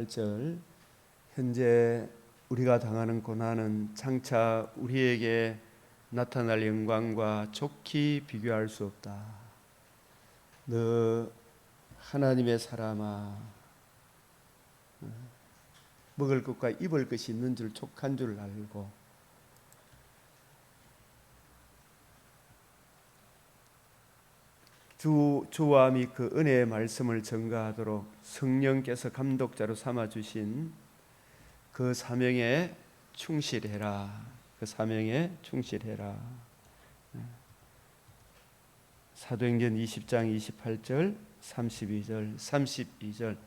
8절 현재 우리가 당하는 고난은 장차 우리에게 나타날 영광과 좋게 비교할 수 없다. 너 하나님의 사람아, 먹을 것과 입을 것이 있는 줄 족한 줄 알고 주와 및 그 은혜의 말씀을 전가하도록 성령께서 감독자로 삼아 주신 그 사명에 충실해라. 그 사명에 충실해라. 사도행전 20장 28절 32절 32절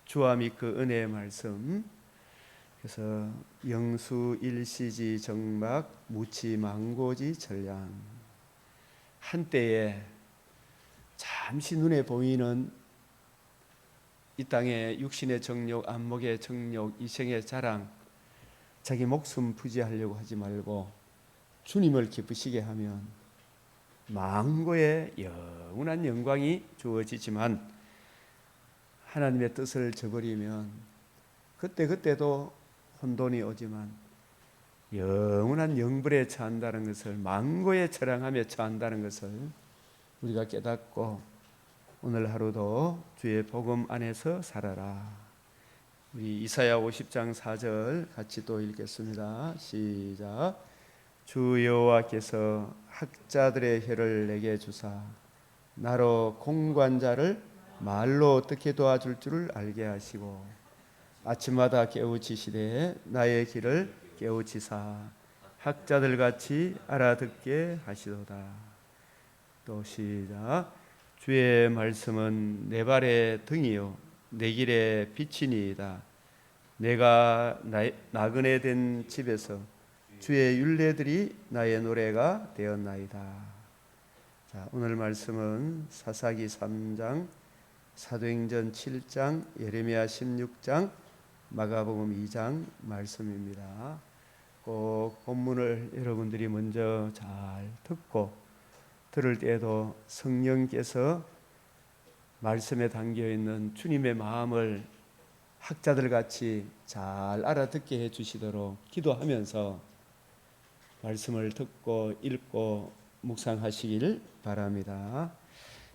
주와 및 그 은혜의 말씀. 그래서 영수 일시지 정막 무치 망고지 전량. 한때에 잠시 눈에 보이는 이 땅의 육신의 정욕, 안목의 정욕, 이생의 자랑, 자기 목숨 부지하려고 하지 말고 주님을 기쁘시게 하면 망고의 영원한 영광이 주어지지만 하나님의 뜻을 저버리면 그때도 혼돈이 오지만 영원한 영불에 처한다는 것을, 망고에 처량함에 처한다는 것을 우리가 깨닫고 오늘 하루도 주의 복음 안에서 살아라. 우리 이사야 50장 4절 같이 또 읽겠습니다. 시작. 주 여호와께서 학자들의 혀를 내게 주사 나로 공관자를 말로 어떻게 도와줄 줄을 알게 하시고 아침마다 깨우치시되 나의 길을 깨우치사 학자들 같이 알아듣게 하시도다. 또 시작. 주의 말씀은 내 발의 등이요 내 길의 빛이니이다. 내가 나그네 된 집에서 주의 율례들이 나의 노래가 되었나이다. 자, 오늘 말씀은 사사기 3장, 사도행전 7장, 예레미야 16장, 마가복음 2장 말씀입니다. 꼭 본문을 여러분들이 먼저 잘 듣고 들을 때에도 성령께서 말씀에 담겨있는 주님의 마음을 학자들같이 잘 알아듣게 해주시도록 기도하면서 말씀을 듣고 읽고 묵상하시길 바랍니다.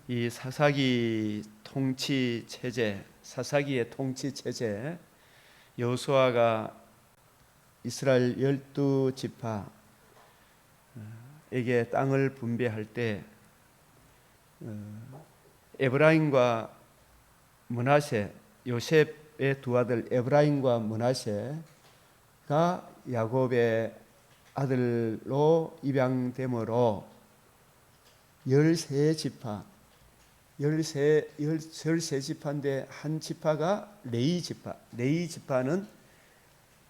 이 사사기 통치체제, 사사기의 통치체제, 여호수아가 이스라엘 12지파 에게 땅을 분배할 때 에브라임과 므낫세, 요셉의 두 아들 에브라임과 므낫세가 야곱의 아들로 입양되므로 13지파, 13지파인데 한 지파가 레위 지파. 레위 지파는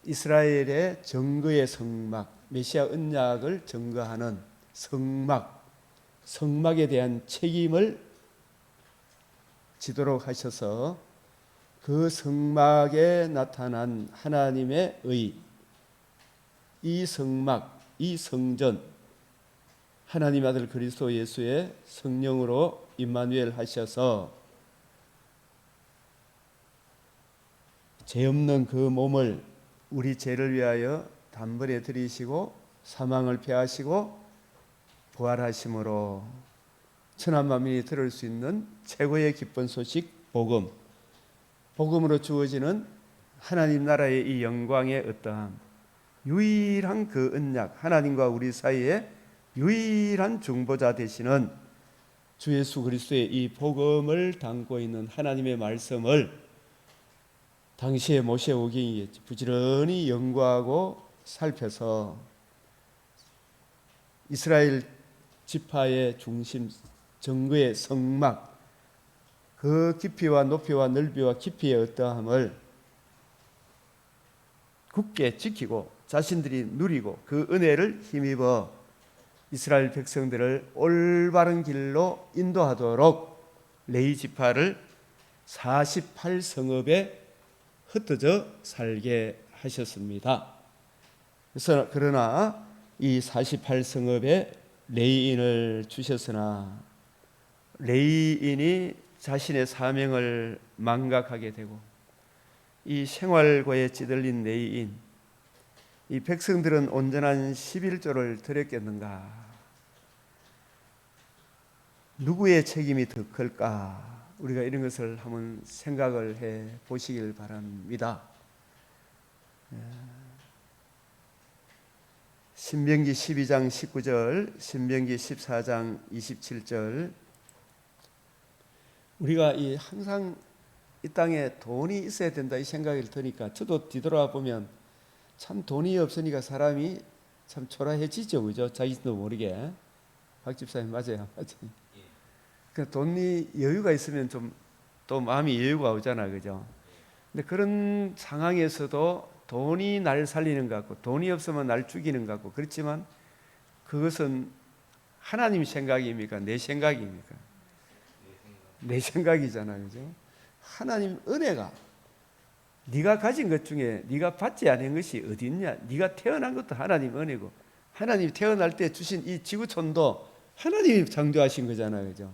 이스라엘의 정거의 성막, 메시아 언약을 증거하는 성막에 대한 책임을 지도록 하셔서 그 성막에 나타난 하나님의 의, 이 성막, 이 성전, 하나님 아들 그리스도 예수의 성령으로 임마누엘 하셔서 죄 없는 그 몸을 우리 죄를 위하여 단번에 드리시고 사망을 패하시고 부활하심으로 천한 만민이 들을 수 있는 최고의 기쁜 소식 복음으로 주어지는 하나님 나라의 이 영광의 어떠함, 유일한 그 언약, 하나님과 우리 사이에 유일한 중보자 되시는 주 예수 그리스도의 이 복음을 담고 있는 하나님의 말씀을 당시의 모세 오경이 부지런히 연구하고 살펴서 이스라엘 지파의 중심 정거의 성막, 그 깊이와 높이와 넓이와 깊이의 어떠함을 굳게 지키고 자신들이 누리고 그 은혜를 힘입어 이스라엘 백성들을 올바른 길로 인도하도록 레위 지파를 48성읍에 흩어져 살게 하셨습니다. 그러나 이 48성읍에 레위인을 주셨으나 레위인이 자신의 사명을 망각하게 되고 이 생활고에 찌들린 레위인, 이 백성들은 온전한 11조를 드렸겠는가? 누구의 책임이 더 클까? 우리가 이런 것을 한번 생각을 해 보시길 바랍니다. 신명기 12장 19절, 신명기 14장 27절. 우리가 항상 이 땅에 돈이 있어야 된다 이 생각이 드니까 저도 뒤돌아 보면 참 돈이 없으니까 사람이 참 초라해지죠, 그죠? 자기도 모르게. 박 집사님 맞아요, 맞아요. 그러니까 돈이 여유가 있으면 좀 또 마음이 여유가 오잖아, 그죠? 근데 그런 상황에서도 돈이 날 살리는 것 같고 돈이 없으면 날 죽이는 것 같고 그렇지만 그것은 하나님 생각입니까? 내 생각입니까? 내 생각이잖아, 그죠? 하나님 은혜가 네가 가진 것 중에 네가 받지 않은 것이 어디 있냐? 네가 태어난 것도 하나님 은혜고 하나님이 태어날 때 주신 이 지구촌도 하나님이 창조하신 거잖아요, 그죠?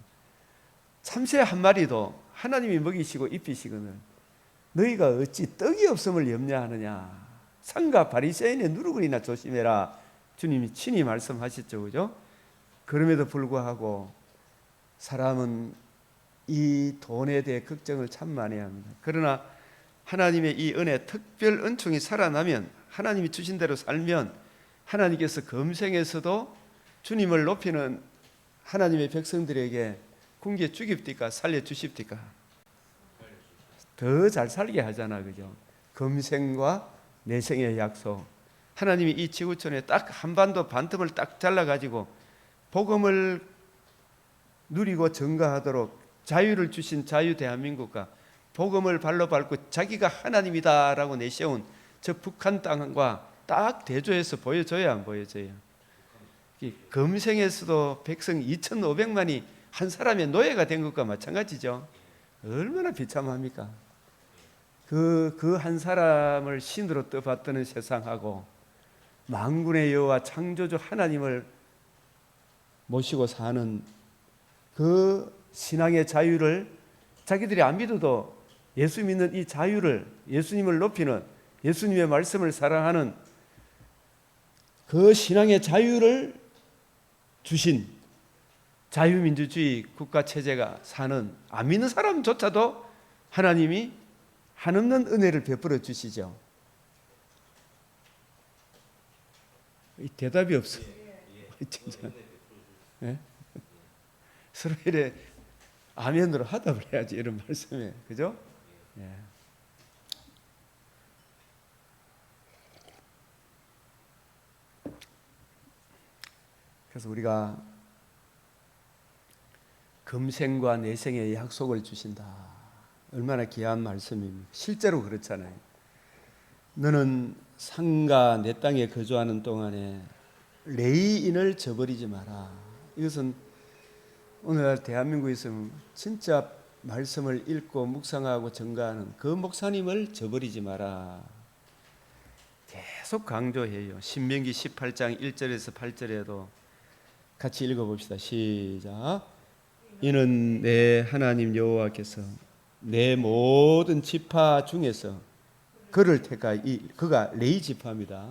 참새 한 마리도 하나님이 먹이시고 입히시거늘 너희가 어찌 떡이 없음을 염려하느냐? 상가 바리새인의 누룩을이나 조심해라. 주님이 친히 말씀하셨죠, 그죠? 그럼에도 불구하고 사람은 이 돈에 대해 걱정을 참 많이 합니다. 그러나 하나님의 이 은혜, 특별 은총이 살아나면 하나님이 주신 대로 살면 하나님께서 금생에서도 주님을 높이는 하나님의 백성들에게 궁기에 죽입니까? 살려주십니까? 더 잘 살게 하잖아, 그죠? 금생과 내생의 약속. 하나님이 이 지구촌에 딱 한반도 반틈을 딱 잘라가지고 복음을 누리고 증거하도록 자유를 주신 자유 대한민국과 복음을 발로 밟고 자기가 하나님이다라고 내세운 저 북한 땅과 딱 대조해서 보여줘야 안 보여줘요? 금생에서도 백성 2,500만이 한 사람의 노예가 된 것과 마찬가지죠. 얼마나 비참합니까? 그 한 사람을 신으로 떠받드는 세상하고 만군의 여호와 창조주 하나님을 모시고 사는 그 신앙의 자유를 자기들이 안 믿어도 예수 믿는 이 자유를, 예수님을 높이는, 예수님의 말씀을 사랑하는 그 신앙의 자유를 주신 자유민주주의 국가체제가 사는 안 믿는 사람조차도 하나님이 한없는 은혜를 베풀어 주시죠. 대답이 없어. 예? 서로 이래 아멘으로 화답을 해야지 이런 말씀에, 그죠? 예. 그래서 우리가 금생과 내생의 약속을 주신다. 얼마나 귀한 말씀입니까? 실제로 그렇잖아요. 너는 상가 내 땅에 거주하는 동안에 레위인을 저버리지 마라. 이것은 오늘날 대한민국에서 진짜 말씀을 읽고 묵상하고 증거하는 그 목사님을 저버리지 마라. 계속 강조해요. 신명기 18장 1절에서 8절에도 같이 읽어봅시다. 시작. 이는 내 하나님 여호와께서 내 모든 지파 중에서 그를 택하여, 그가 레위 지파입니다.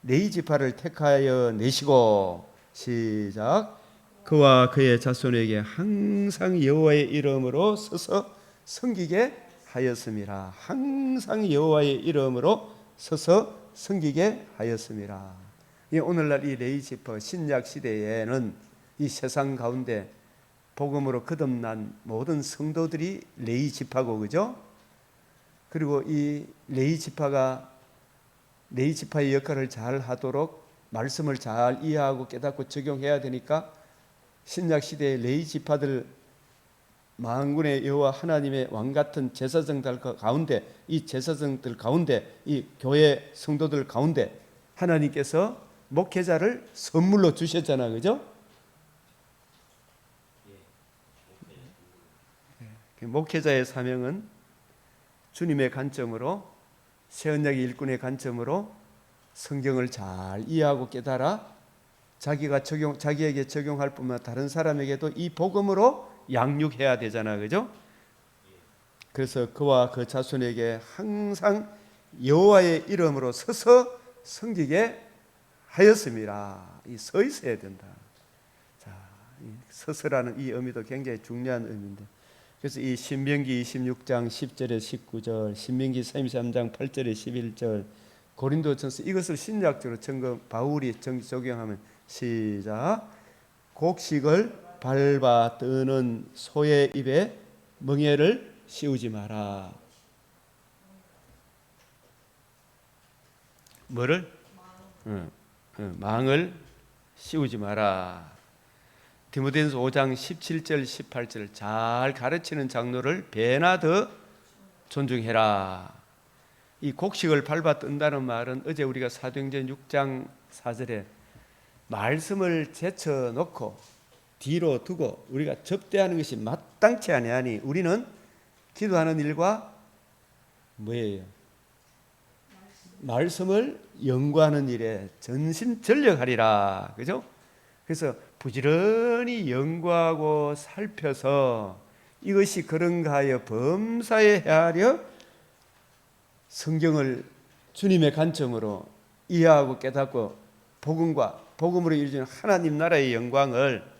레위 지파를 택하여 내시고, 시작. 그와 그의 자손에게 항상 여호와의 이름으로 서서 섬기게 하였음이라. 항상 여호와의 이름으로 서서 섬기게 하였음이라. 오늘날 이 레위 지파 신약 시대에는 이 세상 가운데 복음으로 거듭난 모든 성도들이 레위 지파고, 그죠? 그리고 이 레위 지파가 레위 지파의 역할을 잘 하도록 말씀을 잘 이해하고 깨닫고 적용해야 되니까 신약 시대의 레위 지파들, 만군의 여호와 하나님의 왕 같은 제사장들 가운데, 이 제사장들 가운데, 이 교회 성도들 가운데 하나님께서 목회자를 선물로 주셨잖아, 그죠? 목회자의 사명은 주님의 관점으로, 새언약의 일꾼의 관점으로 성경을 잘 이해하고 깨달아 자기에게 적용할 뿐만 다른 사람에게도 이 복음으로 양육해야 되잖아, 그죠? 그래서 그와 그 자손에게 항상 여호와의 이름으로 서서 섬기게 하였습니다. 이 서 있어야 된다. 자, 이 서서라는 이 의미도 굉장히 중요한 의미인데, 그래서 이 신명기 26장 10절에 19절, 신명기 33장 8절에 11절, 고린도전서 이것을 신약적으로 바울이 적용하면 시작. 곡식을 밟아 뜨는 소의 입에 멍에를 씌우지 마라. 뭐를? 망을 씌우지 마라. 디모데전서 5장 17절 18절, 잘 가르치는 장로를 배나 더 존중해라. 이 곡식을 밟아 뜬다는 말은 어제 우리가 사도행전 6장 4절에 말씀을 제쳐놓고 뒤로 두고 우리가 접대하는 것이 마땅치 아니하니 우리는 기도하는 일과 뭐예요? 말씀을 연구하는 일에 전심전력하리라. 그죠? 그래서 부지런히 연구하고 살펴서 이것이 그런가 하여 범사에 헤아려 성경을 주님의 관점으로 이해하고 깨닫고 복음으로 이루어지는 하나님 나라의 영광을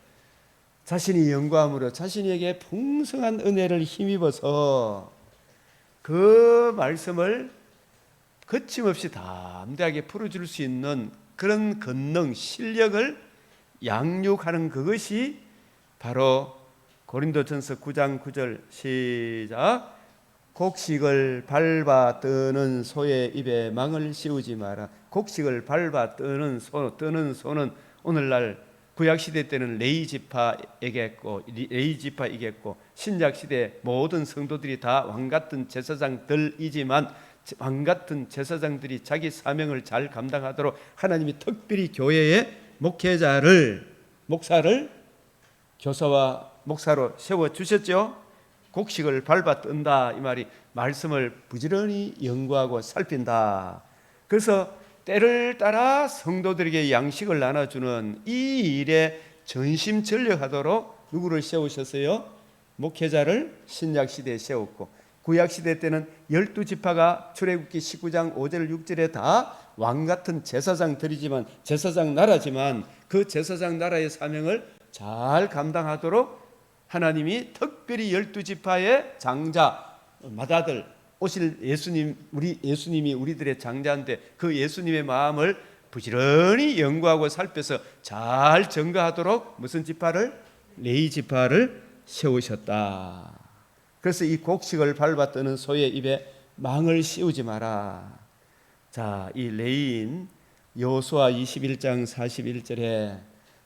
자신이 연구함으로 자신에게 풍성한 은혜를 힘입어서 그 말씀을 거침없이 담대하게 풀어줄 수 있는 그런 권능, 실력을 양육하는 그것이 바로 고린도전서 9장 9절 시작. 곡식을 밟아 뜨는 소의 입에 망을 씌우지 마라. 곡식을 밟아 뜨는 소는 오늘날 구약시대 때는 레위지파이겠고 신약시대 모든 성도들이 다 왕같은 제사장들이지만 왕같은 제사장들이 자기 사명을 잘 감당하도록 하나님이 특별히 교회의 목사를 교사와 목사로 세워주셨죠. 곡식을 밟아 뜬다 이 말이 말씀을 부지런히 연구하고 살핀다. 그래서 때를 따라 성도들에게 양식을 나눠주는 이 일에 전심전력하도록 누구를 세우셨어요? 목회자를 신약시대에 세웠고, 구약시대 때는 12지파가 출애굽기 19장 5절 6절에 다 왕같은 제사장들이지만 제사장 나라지만 그 제사장 나라의 사명을 잘 감당하도록 하나님이 특별히 12지파의 장자 맏아들 오실 예수님이 우리들의 장자인데 그 예수님의 마음을 부지런히 연구하고 살펴서 잘 전가하도록 무슨 지파를? 레위 지파를 세우셨다. 그래서 이 곡식을 밟아 뜨는 소의 입에 망을 씌우지 마라. 자, 이 레위인 여호수아 21장 41절에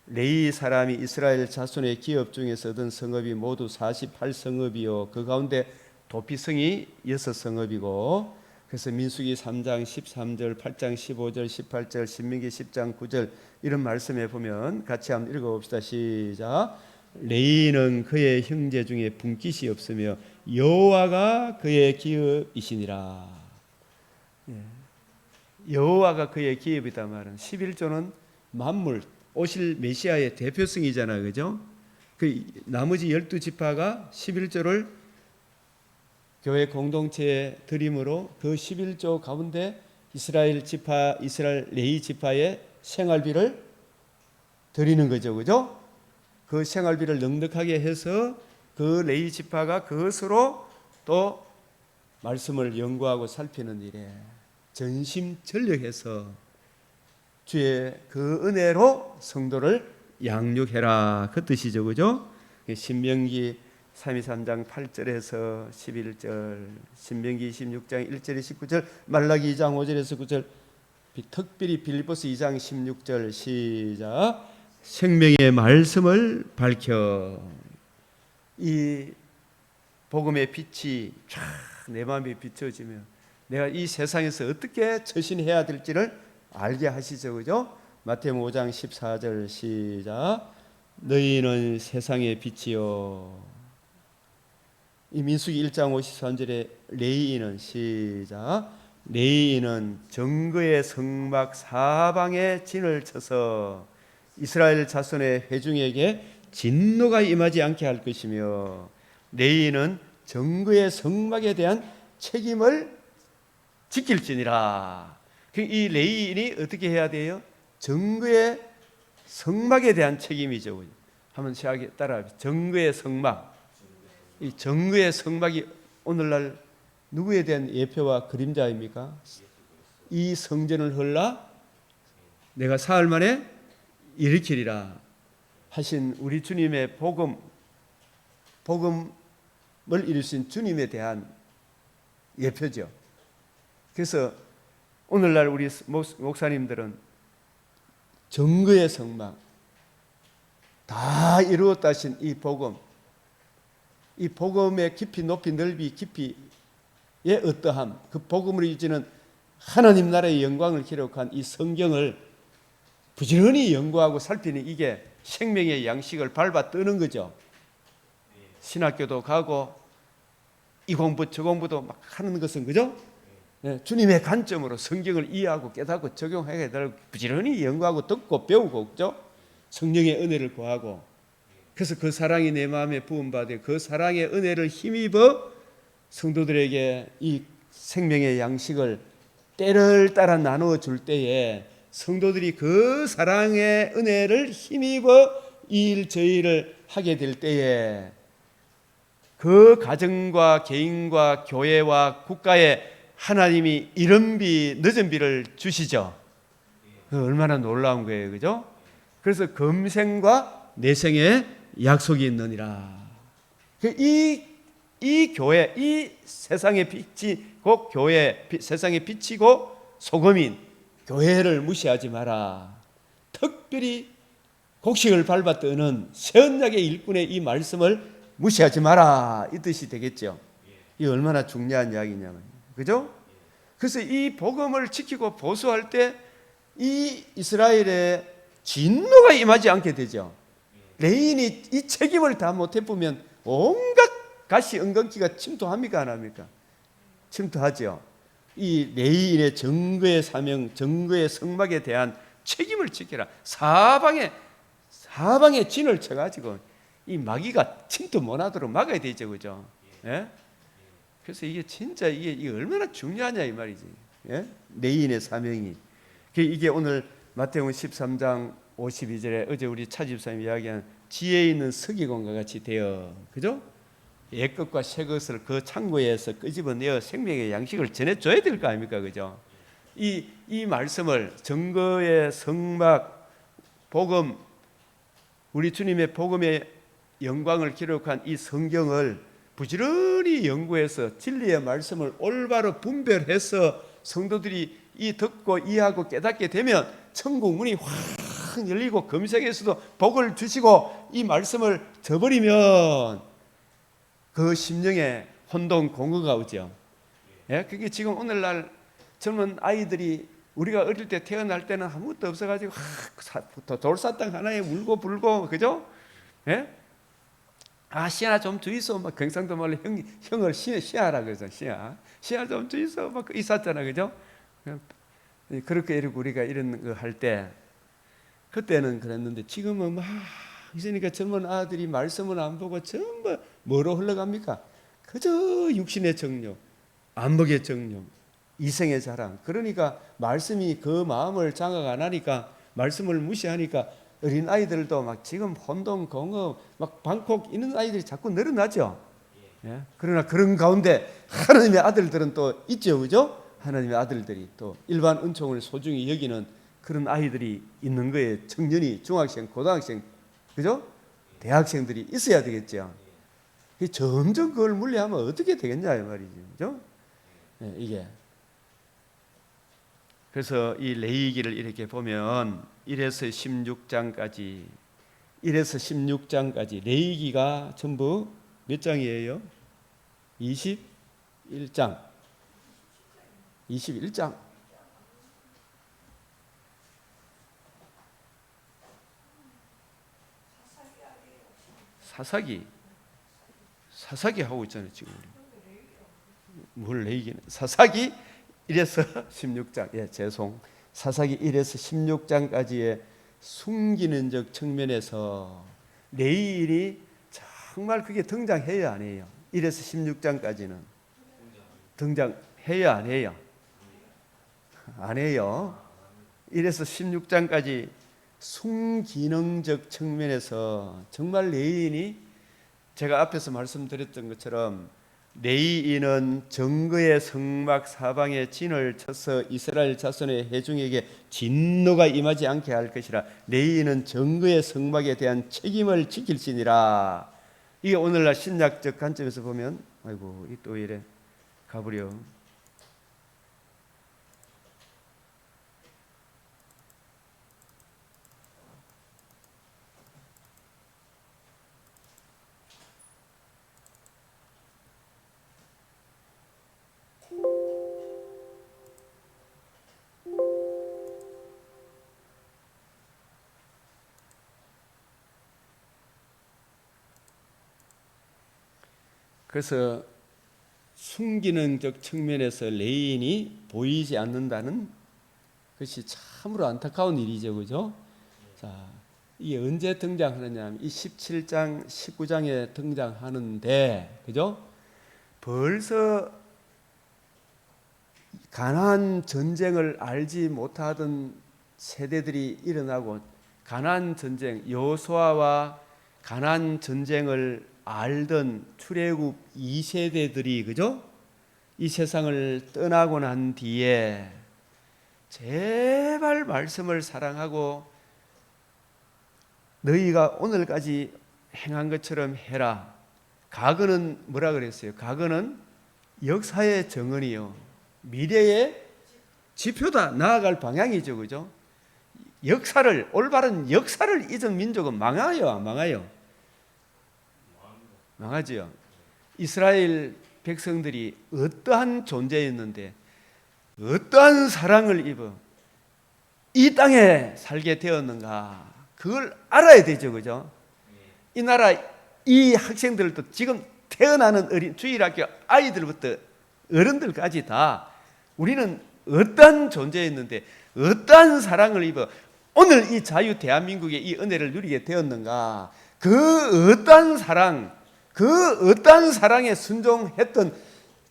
레위 사람이 이스라엘 자손의 기업 중에서 얻은 성읍이 모두 48성읍이요 그 가운데 도피성이 6성읍이고, 그래서 민수기 3장 13절 8장 15절 18절 신명기 10장 9절 이런 말씀에 보면 같이 한번 읽어봅시다. 시작. 레위는 그의 형제 중에 분깃이 없으며 여호와가 그의 기업이시니라. 여호와가 그의 기업이다 말은 11조는 만물 오실 메시아의 대표성이잖아요. 그죠? 그 나머지 12지파가 11조를 교회 공동체에 드림으로 그 11조 가운데 이스라엘 레위 지파의 생활비를 드리는 거죠. 그죠? 그 생활비를 넉넉하게 해서 그 레위 지파가 그것으로 또 말씀을 연구하고 살피는 일에 전심전력해서 주의 그 은혜로 성도를 양육해라 그 뜻이죠. 그죠? 신명기 33장 8절에서 11절, 신명기 26장 1절에 19절, 말라기 2장 5절에서 9절, 특별히 빌립보서 2장 16절 시작. 생명의 말씀을 밝혀. 이 복음의 빛이 쫙 내 마음에 비춰지면 내가 이 세상에서 어떻게 처신해야 될지를 알게 하시죠. 그죠? 마태복음 5장 14절 시작. 너희는 세상의 빛이요. 이 민수기 1장 53절에 레위인은 시작. 레위인은 정거의 성막 사방에 진을 쳐서 이스라엘 자손의 회중에게 진노가 임하지 않게 할 것이며, 레위인은 정거의 성막에 대한 책임을 지킬지니라. 이 레위인이 어떻게 해야 돼요? 정거의 성막에 대한 책임이죠. 한번 시작해 따라. 정거의 성막. 이 정거의 성막이 오늘날 누구에 대한 예표와 그림자입니까? 이 성전을 헐라 내가 사흘 만에 일으키리라 하신 우리 주님의 복음을 이루신 주님에 대한 예표죠. 그래서 오늘날 우리 목사님들은 정거의 성막 다 이루었다 하신 이 복음, 이 복음의 깊이 높이 넓이 깊이의 어떠함, 그 복음으로 이제는 하나님 나라의 영광을 기록한 이 성경을 부지런히 연구하고 살피는 이게 생명의 양식을 밟아 뜨는 거죠. 신학교도 가고 이 공부 저 공부도 막 하는 것은 그죠? 주님의 관점으로 성경을 이해하고 깨닫고 적용하게 되고 부지런히 연구하고 듣고 배우고 그죠? 성령의 은혜를 구하고 그래서 그 사랑이 내 마음에 부음받아 그 사랑의 은혜를 힘입어 성도들에게 이 생명의 양식을 때를 따라 나누어 줄 때에 성도들이 그 사랑의 은혜를 힘입어 이 일 저 일을 하게 될 때에 그 가정과 개인과 교회와 국가에 하나님이 이른 비 늦은 비를 주시죠. 얼마나 놀라운 거예요, 그죠? 그래서 금생과 내생의 약속이 있느니라. 이 교회, 이 세상의 빛이고 교회, 세상의 빛이고 소금인 교회를 무시하지 마라. 특별히 곡식을 밟아 뜨는 새 언약의 일꾼의 이 말씀을 무시하지 마라. 이 뜻이 되겠죠. 이 얼마나 중요한 이야기냐면, 그죠? 그래서 이 복음을 지키고 보수할 때 이 이스라엘의 진노가 임하지 않게 되죠. 레인이 이 책임을 다 못해 보면 온갖 가시 은근기가 침투합니까 안 합니까? 침투하죠. 이 레위인의 정거의 사명, 정거의 성막에 대한 책임을 지켜라. 사방에 진을 쳐가지고 이 마귀가 침투 못하도록 막아야 되죠, 그죠? 예? 그래서 이게 진짜 이게 얼마나 중요하냐 이 말이지. 예? 레위인의 사명이. 이게 오늘 마태복음 13장 52절에 어제 우리 차 집사님 이야기한 지혜 있는 서기관과 같이 되어, 그죠? 옛것과 새것을 그 창고에서 끄집어내어 생명의 양식을 전해줘야 될 거 아닙니까? 그죠? 이 말씀을 정거의 성막, 복음, 우리 주님의 복음의 영광을 기록한 이 성경을 부지런히 연구해서 진리의 말씀을 올바로 분별해서 성도들이 이 듣고 이해하고 깨닫게 되면 천국 문이 확 열리고 금생에서도 복을 주시고 이 말씀을 저버리면 그 심령에 혼돈 공허가 오죠. 예? 그게 지금 오늘날 젊은 아이들이 우리가 어릴 때 태어날 때는 아무것도 없어가지고 돌사탕 하나에 울고 불고 그죠? 예? 시아 좀 주이소 막 경상도 말로 형을 시아라 그래서 시아 좀 주이소 막 있었잖아, 그죠? 그렇게 우리가 이런 거 할 때 그때는 그랬는데 지금은 막 있으니까 젊은 아들이 말씀을 안 보고 전부 뭐로 흘러갑니까? 그저 육신의 정욕, 안목의 정욕, 이생의 자랑. 그러니까 말씀이 그 마음을 장악 안 하니까 말씀을 무시하니까 어린 아이들도 막 지금 혼동, 공허, 막 방콕 이런 아이들이 자꾸 늘어나죠. 예? 그러나 그런 가운데 하나님의 아들들은 또 있죠, 그죠? 하나님의 아들들이 또 일반 은총을 소중히 여기는 그런 아이들이 있는 거예요. 청년이, 중학생, 고등학생, 그죠? 대학생들이 있어야 되겠죠. 점점 그걸 물리하면 어떻게 되겠냐 이 말이죠, 그죠? 네, 이게 그래서 이 레위기를 이렇게 보면 1에서 16장까지 레위기가 전부 몇 장이에요? 21장. 사사기 하고 있잖아요 지금. 뭘 레위기는 사사기 1에서 16장. 예, 죄송. 사사기 1에서 16장까지의 숨기는적 측면에서 레위인이 정말 그게 등장해야 안 해요. 1에서 16장까지는 등장해요, 안 해요? 안 해요. 1에서 16장까지 순기능적 측면에서 정말 레위인이, 제가 앞에서 말씀드렸던 것처럼 레위인은 정거의 성막 사방에 진을 쳐서 이스라엘 자손의 회중에게 진노가 임하지 않게 할 것이라. 레위인은 정거의 성막에 대한 책임을 지킬지니라. 이게 오늘날 신약적 관점에서 보면, 아이고 이 또 이래 가버려. 그래서 순기능적 측면에서 레위인이 보이지 않는다는 것이 참으로 안타까운 일이죠, 그죠? 자, 이게 언제 등장하느냐? 이 17장, 19장에 등장하는데, 그죠? 벌써 가나안 전쟁을 알지 못하던 세대들이 일어나고, 가나안 전쟁, 여호수아와 가나안 전쟁을 알던 출애굽 2세대들이, 그죠? 이 세상을 떠나고 난 뒤에 제발 말씀을 사랑하고 너희가 오늘까지 행한 것처럼 해라. 과거는 뭐라 그랬어요? 과거는 역사의 정언이요, 미래의 지표다, 나아갈 방향이죠, 그죠? 역사를, 올바른 역사를 잊은 민족은 망해요, 안 망해요? 망하지요. 이스라엘 백성들이 어떠한 존재였는데 어떠한 사랑을 입어 이 땅에 살게 되었는가, 그걸 알아야 되죠, 그죠? 이 나라 이 학생들도 지금 태어나는 어린 주일학교 아이들부터 어른들까지 다 우리는 어떠한 존재였는데 어떠한 사랑을 입어 오늘 이 자유 대한민국의 이 은혜를 누리게 되었는가, 그 어떠한 사랑, 그 어떠한 사랑에 순종했던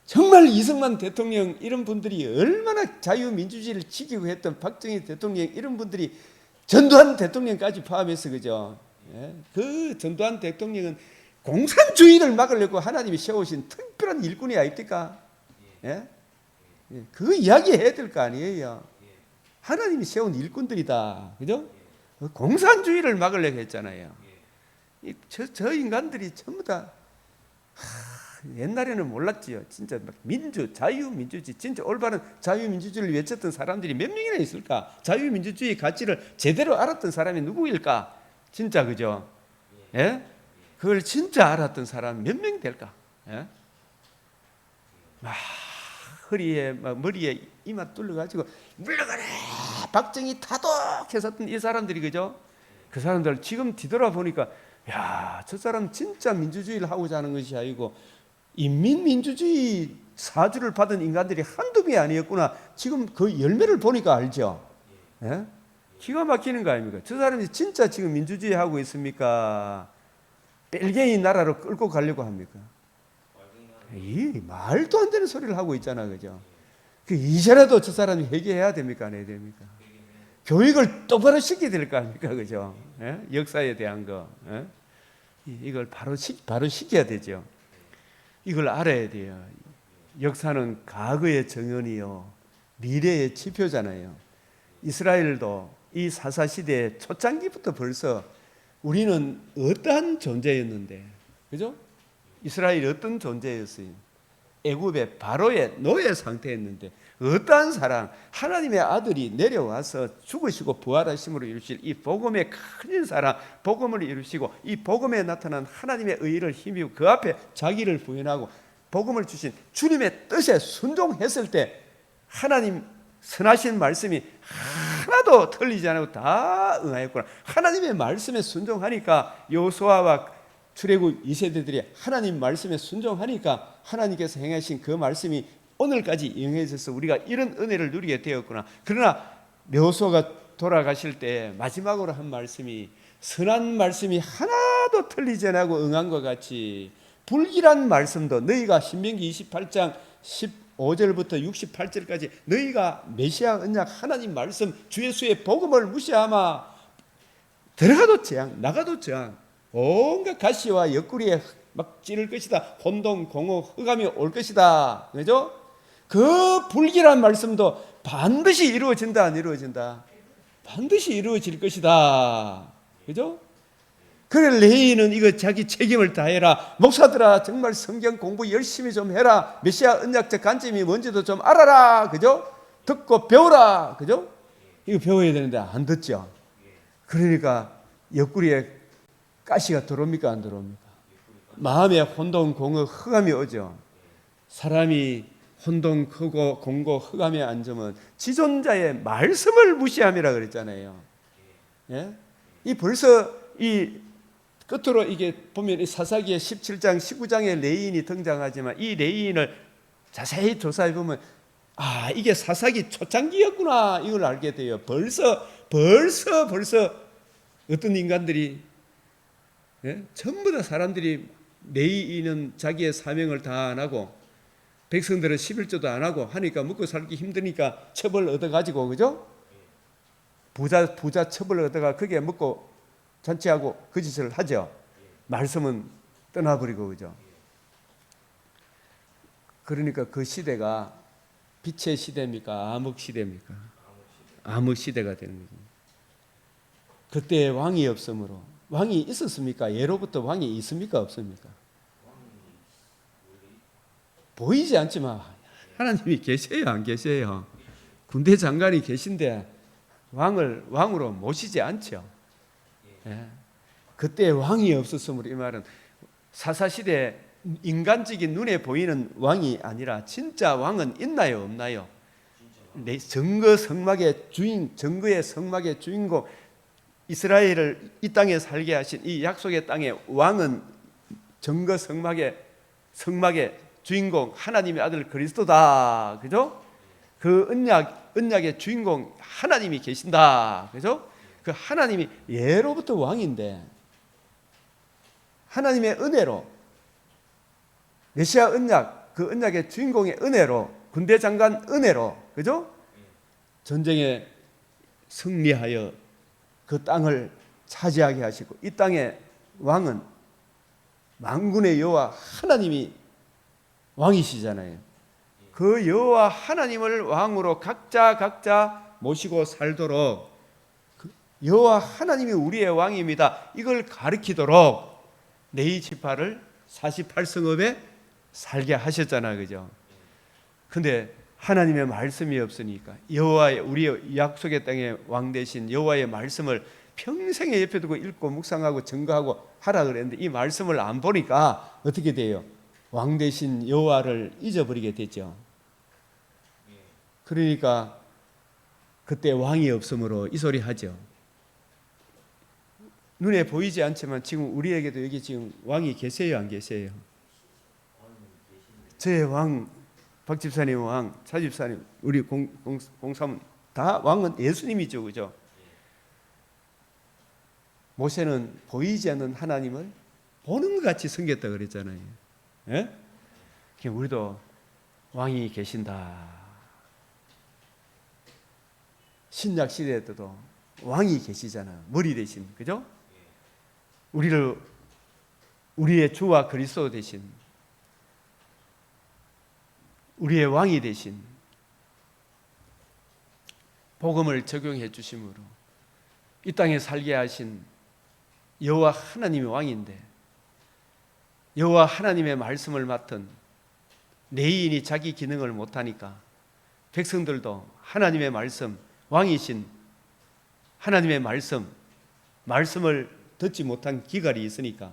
정말 이승만 대통령 이런 분들이 얼마나 자유민주주의를 지키고 했던 박정희 대통령 이런 분들이, 전두환 대통령까지 포함해서, 그죠? 예? 그 전두환 대통령은 공산주의를 막으려고 하나님이 세우신 특별한 일꾼이 아닙니까? 예? 그 이야기 해야 될 거 아니에요. 하나님이 세운 일꾼들이다, 그죠? 공산주의를 막으려고 했잖아요. 저 인간들이 전부 다 옛날에는 몰랐지요. 진짜 막 자유민주주의, 진짜 올바른 자유민주주의를 외쳤던 사람들이 몇 명이나 있을까? 자유민주주의 가치를 제대로 알았던 사람이 누구일까? 진짜, 그죠? 예? 그걸 진짜 알았던 사람이 몇 명 될까? 예? 막 허리에, 막 머리에 이마 뚫려가지고 물러가라 박정희 타독했었던 이 사람들이, 그죠? 그 사람들 지금 뒤돌아보니까, 야, 저 사람 진짜 민주주의를 하고자 하는 것이 아니고 인민민주주의 사주를 받은 인간들이 한두 명이 아니었구나. 지금 그 열매를 보니까 알죠. 예? 기가 막히는 거 아닙니까? 저 사람이 진짜 지금 민주주의 하고 있습니까? 벨기에 나라로 끌고 가려고 합니까? 이 말도 안 되는 소리를 하고 있잖아, 그죠? 그 이제라도 저 사람이 회개해야 됩니까, 안 해야 됩니까? 교육을 똑바로 시켜야 될 거 아닙니까, 그죠? 예? 역사에 대한 거, 예? 이걸 바로 시켜야 되죠. 이걸 알아야 돼요. 역사는 과거의 정연이요, 미래의 지표잖아요. 이스라엘도 이 사사시대 초창기부터 벌써 우리는 어떠한 존재였는데, 그죠? 이스라엘이 어떤 존재였어요? 애굽의 바로의 노예 상태였는데 어떠한 사랑, 하나님의 아들이 내려와서 죽으시고 부활하심으로 이루실 이 복음의 큰 사랑, 복음을 이루시고 이 복음에 나타난 하나님의 의의를 힘입고 그 앞에 자기를 부인하고 복음을 주신 주님의 뜻에 순종했을 때 하나님 선하신 말씀이 하나도 틀리지 않고 다 응하였구나. 하나님의 말씀에 순종하니까 여호수아와 출애굽 2세대들이 하나님 말씀에 순종하니까 하나님께서 행하신 그 말씀이 오늘까지 이행해져서 우리가 이런 은혜를 누리게 되었구나. 그러나 여호수아가 돌아가실 때 마지막으로 한 말씀이 선한 말씀이 하나도 틀리지 않고 응한 것 같이 불길한 말씀도 너희가 신명기 28장 15절부터 68절까지 너희가 메시아 언약 하나님 말씀 주 예수의 복음을 무시하마 들어가도 재앙 나가도 재앙 온갖 가시와 옆구리에 막 찌를 것이다. 혼동 공허 흑암이 올 것이다. 그죠? 그 불길한 말씀도 반드시 이루어진다 안 이루어진다? 반드시 이루어질 것이다. 그죠? 그래 레위인은 이거 자기 책임을 다해라. 목사들아 정말 성경 공부 열심히 좀 해라. 메시아 언약적 관점이 뭔지도 좀 알아라. 그죠? 듣고 배우라. 그죠? 이거 배워야 되는데 안 듣죠. 그러니까 옆구리에 가시가 들어옵니까 안 들어옵니까? 마음에 혼동 공허 흑암이 오죠. 사람이 혼동 크고 공고 흑암에 앉으면 지존자의 말씀을 무시함이라 그랬잖아요. 예? 이 벌써 이 끝으로 이게 보면 이 사사기의 17장 19장에 레위인이 등장하지만 이 레위인을 자세히 조사해 보면 아 이게 사사기 초창기였구나 이걸 알게 돼요. 벌써 어떤 인간들이 예? 전부 다 사람들이 레위인은 자기의 사명을 다 안 하고 백성들은 11조도 안 하고 하니까 먹고 살기 힘드니까 첩을 얻어가지고 그죠? 부자 첩을 얻어가 그게 먹고 잔치하고 그 짓을 하죠. 말씀은 떠나버리고 그죠? 그러니까 그 시대가 빛의 시대입니까? 암흑 시대입니까? 암흑 시대가 되는 거죠. 그때 왕이 없으므로 왕이 있었습니까? 예로부터 왕이 있습니까? 없습니까? 보이지 않지만 하나님이 계세요? 안 계세요? 군대 장관이 계신데 왕으로 모시지 않죠. 예. 그때 왕이 없었으므로 이 말은 사사시대 인간적인 눈에 보이는 왕이 아니라 진짜 왕은 있나요? 없나요? 증거 성막의 주인, 증거의 성막의 주인공 이스라엘을 이 땅에 살게 하신 이 약속의 땅의 왕은 증거 성막의 주인공 하나님의 아들 그리스도다. 그죠? 그 언약의 주인공 하나님이 계신다. 그죠? 그 하나님이 예로부터 왕인데 하나님의 은혜로 메시아 언약 그 언약의 주인공의 은혜로 군대 장관 은혜로 그죠? 전쟁에 승리하여 그 땅을 차지하게 하시고 이 땅의 왕은 만군의 여호와 하나님이 왕이시잖아요. 그 여호와 하나님을 왕으로 각자 모시고 살도록 여호와 하나님이 우리의 왕입니다. 이걸 가르치도록 레위 지파를 48성읍에 살게 하셨잖아요. 그죠? 근데 하나님의 말씀이 없으니까 여호와의 우리의 약속의 땅의 왕 되신 여호와의 말씀을 평생에 옆에 두고 읽고 묵상하고 증거하고 하라 그랬는데 이 말씀을 안 보니까 어떻게 돼요? 왕 되신 여호와를 잊어버리게 됐죠. 그러니까 그때 왕이 없으므로 이 소리 하죠. 눈에 보이지 않지만 지금 우리에게도 여기 지금 왕이 계세요, 안 계세요? 저의 왕, 박 집사님 왕, 차 집사님, 우리 공사문 다 왕은 예수님이죠, 그죠? 모세는 보이지 않는 하나님을 보는 것 같이 섬겼다 그랬잖아요. 예? 우리도 왕이 계신다. 신약 시대 때도 왕이 계시잖아요. 머리 대신, 그죠? 우리의 주와 그리스도 대신 우리의 왕이 대신 복음을 적용해 주심으로 이 땅에 살게 하신 여호와 하나님의 왕인데 여호와 하나님의 말씀을 맡은 레위인이 자기 기능을 못하니까 백성들도 하나님의 말씀, 왕이신 하나님의 말씀을 듣지 못한 기갈이 있으니까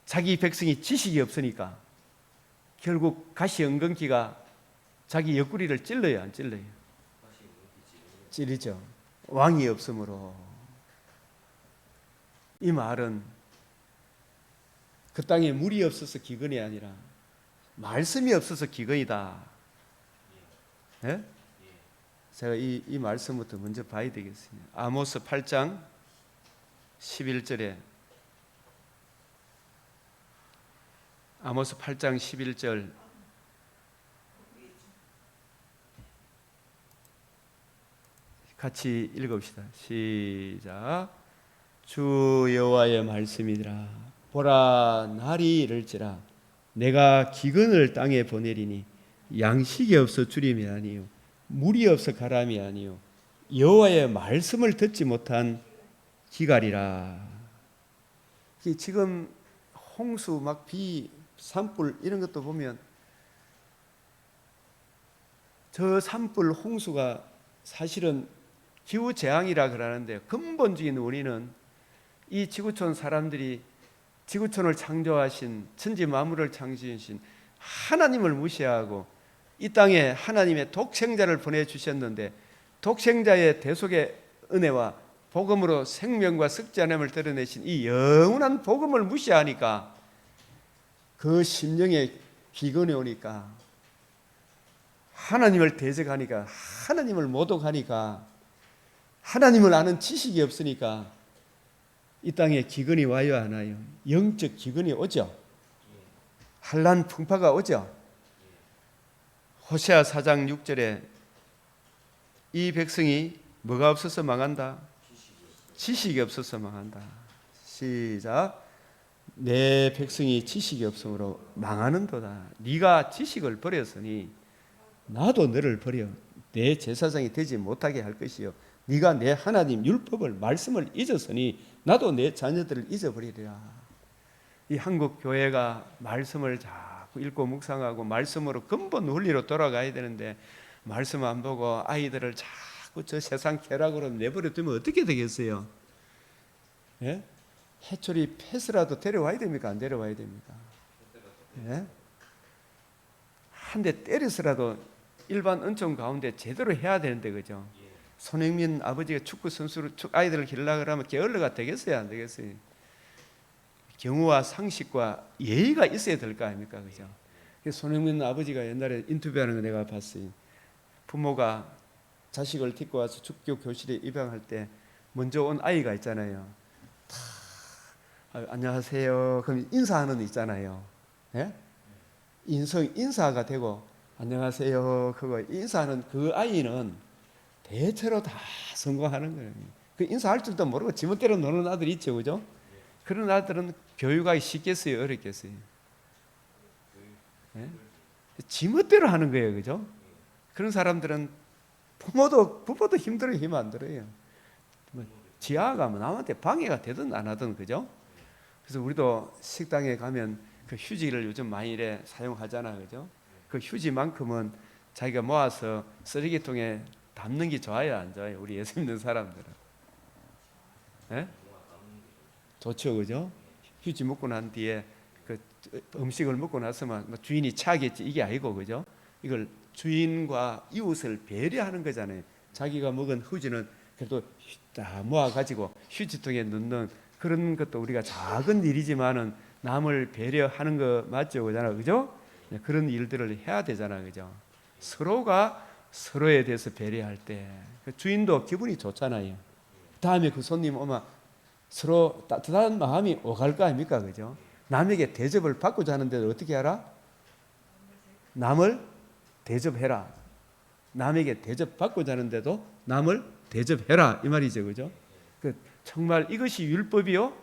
자기 백성이 지식이 없으니까 결국 가시 엉겅퀴가 자기 옆구리를 찔러요, 안 찔러요? 찌르죠. 왕이 없으므로. 이 말은 그 땅에 물이 없어서 기근이 아니라 말씀이 없어서 기근이다. 예? 제가 이 말씀부터 먼저 봐야 되겠습니다. 아모스 8장 11절에 아모스 8장 11절 같이 읽읍시다. 시작. 주 여호와의 말씀이니라. 보라, 날이 이를지라 내가 기근을 땅에 보내리니 양식이 없어 주림이 아니요 물이 없어 가람이 아니요 여호와의 말씀을 듣지 못한 기갈이라. 지금 홍수, 막 비, 산불 이런 것도 보면 저 산불, 홍수가 사실은 기후재앙이라 그러는데 근본적인 원인은 이 지구촌 사람들이 지구촌을 창조하신, 천지 만물을 창조하신 하나님을 무시하고 이 땅에 하나님의 독생자를 보내주셨는데 독생자의 대속의 은혜와 복음으로 생명과 썩지 않음을 드러내신 이 영원한 복음을 무시하니까 그 심령에 기근이 오니까 하나님을 대적하니까 하나님을 모독하니까 하나님을 아는 지식이 없으니까 이 땅에 기근이 와요 안 와요? 영적 기근이 오죠. 한란 풍파가 오죠. 호세아 4장 6절에 이 백성이 뭐가 없어서 망한다? 지식이 없어서 망한다. 시작. 내 백성이 지식이 없으므로 망하는도다. 네가 지식을 버렸으니 나도 너를 버려 내 제사장이 되지 못하게 할 것이요 네가 내 하나님 율법을 말씀을 잊었으니 나도 내 자녀들을 잊어버리리라. 이 한국 교회가 말씀을 자꾸 읽고 묵상하고 말씀으로 근본 원리로 돌아가야 되는데 말씀 안 보고 아이들을 자꾸 저 세상 쾌락으로 내버려 두면 어떻게 되겠어요? 예? 해초리 펫이라도 데려와야 됩니까? 안 데려와야 됩니까? 예? 한 대 때려서라도 일반 은총 가운데 제대로 해야 되는데, 그죠? 손흥민 아버지가 축구 선수로 아이들을 기르려고 그러면 게을러가 되겠어요? 안 되겠어요? 경우와 상식과 예의가 있어야 될 거 아닙니까? 그죠? 손흥민 아버지가 옛날에 인터뷰하는 거 내가 봤어요. 부모가 자식을 데리고 와서 축교 교실에 입양할 때 먼저 온 아이가 있잖아요. 안녕하세요. 그럼 인사하는 거 있잖아요. 예? 인사가 되고 안녕하세요. 그거 인사하는 그 아이는 대체로 다 성공하는 거예요. 그 인사할 줄도 모르고 지멋대로 노는 아들 있죠, 그죠? 그런 아들은 교육하기 쉽겠어요, 어렵겠어요? 예? 지멋대로 하는 거예요, 그죠? 그런 사람들은 부모도 힘들어요, 힘 안 들어요. 지하가 남한테 방해가 되든 안 하든, 그죠? 그래서 우리도 식당에 가면 그 휴지를 요즘 많이 이래 사용하잖아, 그죠? 그 휴지만큼은 자기가 모아서 쓰레기통에 담는 게 좋아요, 안 좋아요? 우리 예수 믿는 사람들은. 예? 좋죠, 그죠? 휴지 먹고 난 뒤에 그 음식을 먹고 나서만 주인이 차겠지, 이게 아니고, 그죠? 이걸 주인과 이웃을 배려하는 거잖아요. 자기가 먹은 휴지는 그래도 다 모아가지고 휴지통에 넣는 그런 것도 우리가 작은 일이지만은 남을 배려하는 거 맞죠, 그죠? 그런 일들을 해야 되잖아, 그죠? 서로가 서로에 대해서 배려할 때 주인도 기분이 좋잖아요. 다음에 그 손님 오면 서로 따뜻한 마음이 오갈 거 아닙니까, 그죠? 남에게 대접을 받고자 하는데도 어떻게 하라? 남을 대접해라. 남에게 대접받고자 하는데도 남을 대접해라, 이 말이죠, 그죠? 정말 이것이 율법이요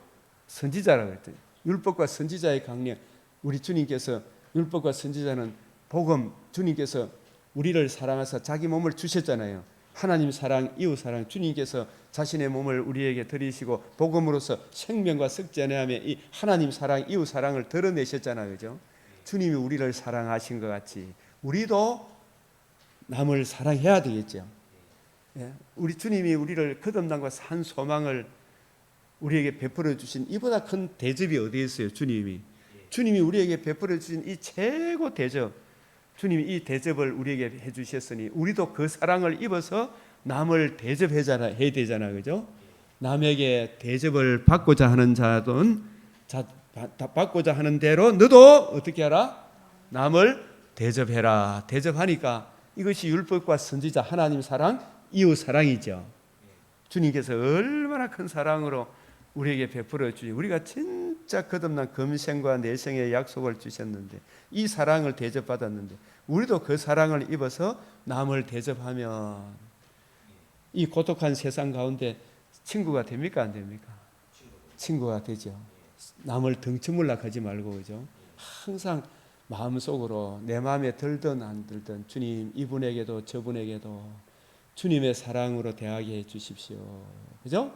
선지자라고 했더니 율법과 선지자의 강령. 우리 주님께서 율법과 선지자는 복음, 주님께서 우리를 사랑하사 자기 몸을 주셨잖아요. 하나님 사랑, 이웃 사랑. 주님께서 자신의 몸을 우리에게 드리시고 복음으로서 생명과 썩지 아니하며 이 하나님 사랑, 이웃 사랑을 드러내셨잖아요, 그죠? 주님이 우리를 사랑하신 것 같이 우리도 남을 사랑해야 되겠죠. 예? 우리 주님이 우리를 거듭남과 산 소망을 우리에게 베풀어 주신 이보다 큰 대접이 어디에 있어요? 주님이 우리에게 베풀어 주신 이 최고 대접, 주님이 이 대접을 우리에게 해 주셨으니 우리도 그 사랑을 입어서 남을 대접해야 되잖아, 그죠? 남에게 대접을 받고자 하는 자든 받고자 하는 대로 너도 어떻게 하라? 남을 대접해라. 대접하니까 이것이 율법과 선지자 하나님 사랑, 이웃 사랑이죠. 주님께서 얼마나 큰 사랑으로 우리에게 베풀어 주시. 우리가 진짜 진짜 거듭난 금생과 내생의 약속을 주셨는데, 이 사랑을 대접받았는데, 우리도 그 사랑을 입어서 남을 대접하면 이 고독한 세상 가운데 친구가 됩니까, 안 됩니까? 친구가 되죠. 남을 등쳐물락 하지 말고, 그죠? 항상 마음속으로 내 마음에 들든 안 들든 주님, 이분에게도 저분에게도 주님의 사랑으로 대하게 해 주십시오. 그죠?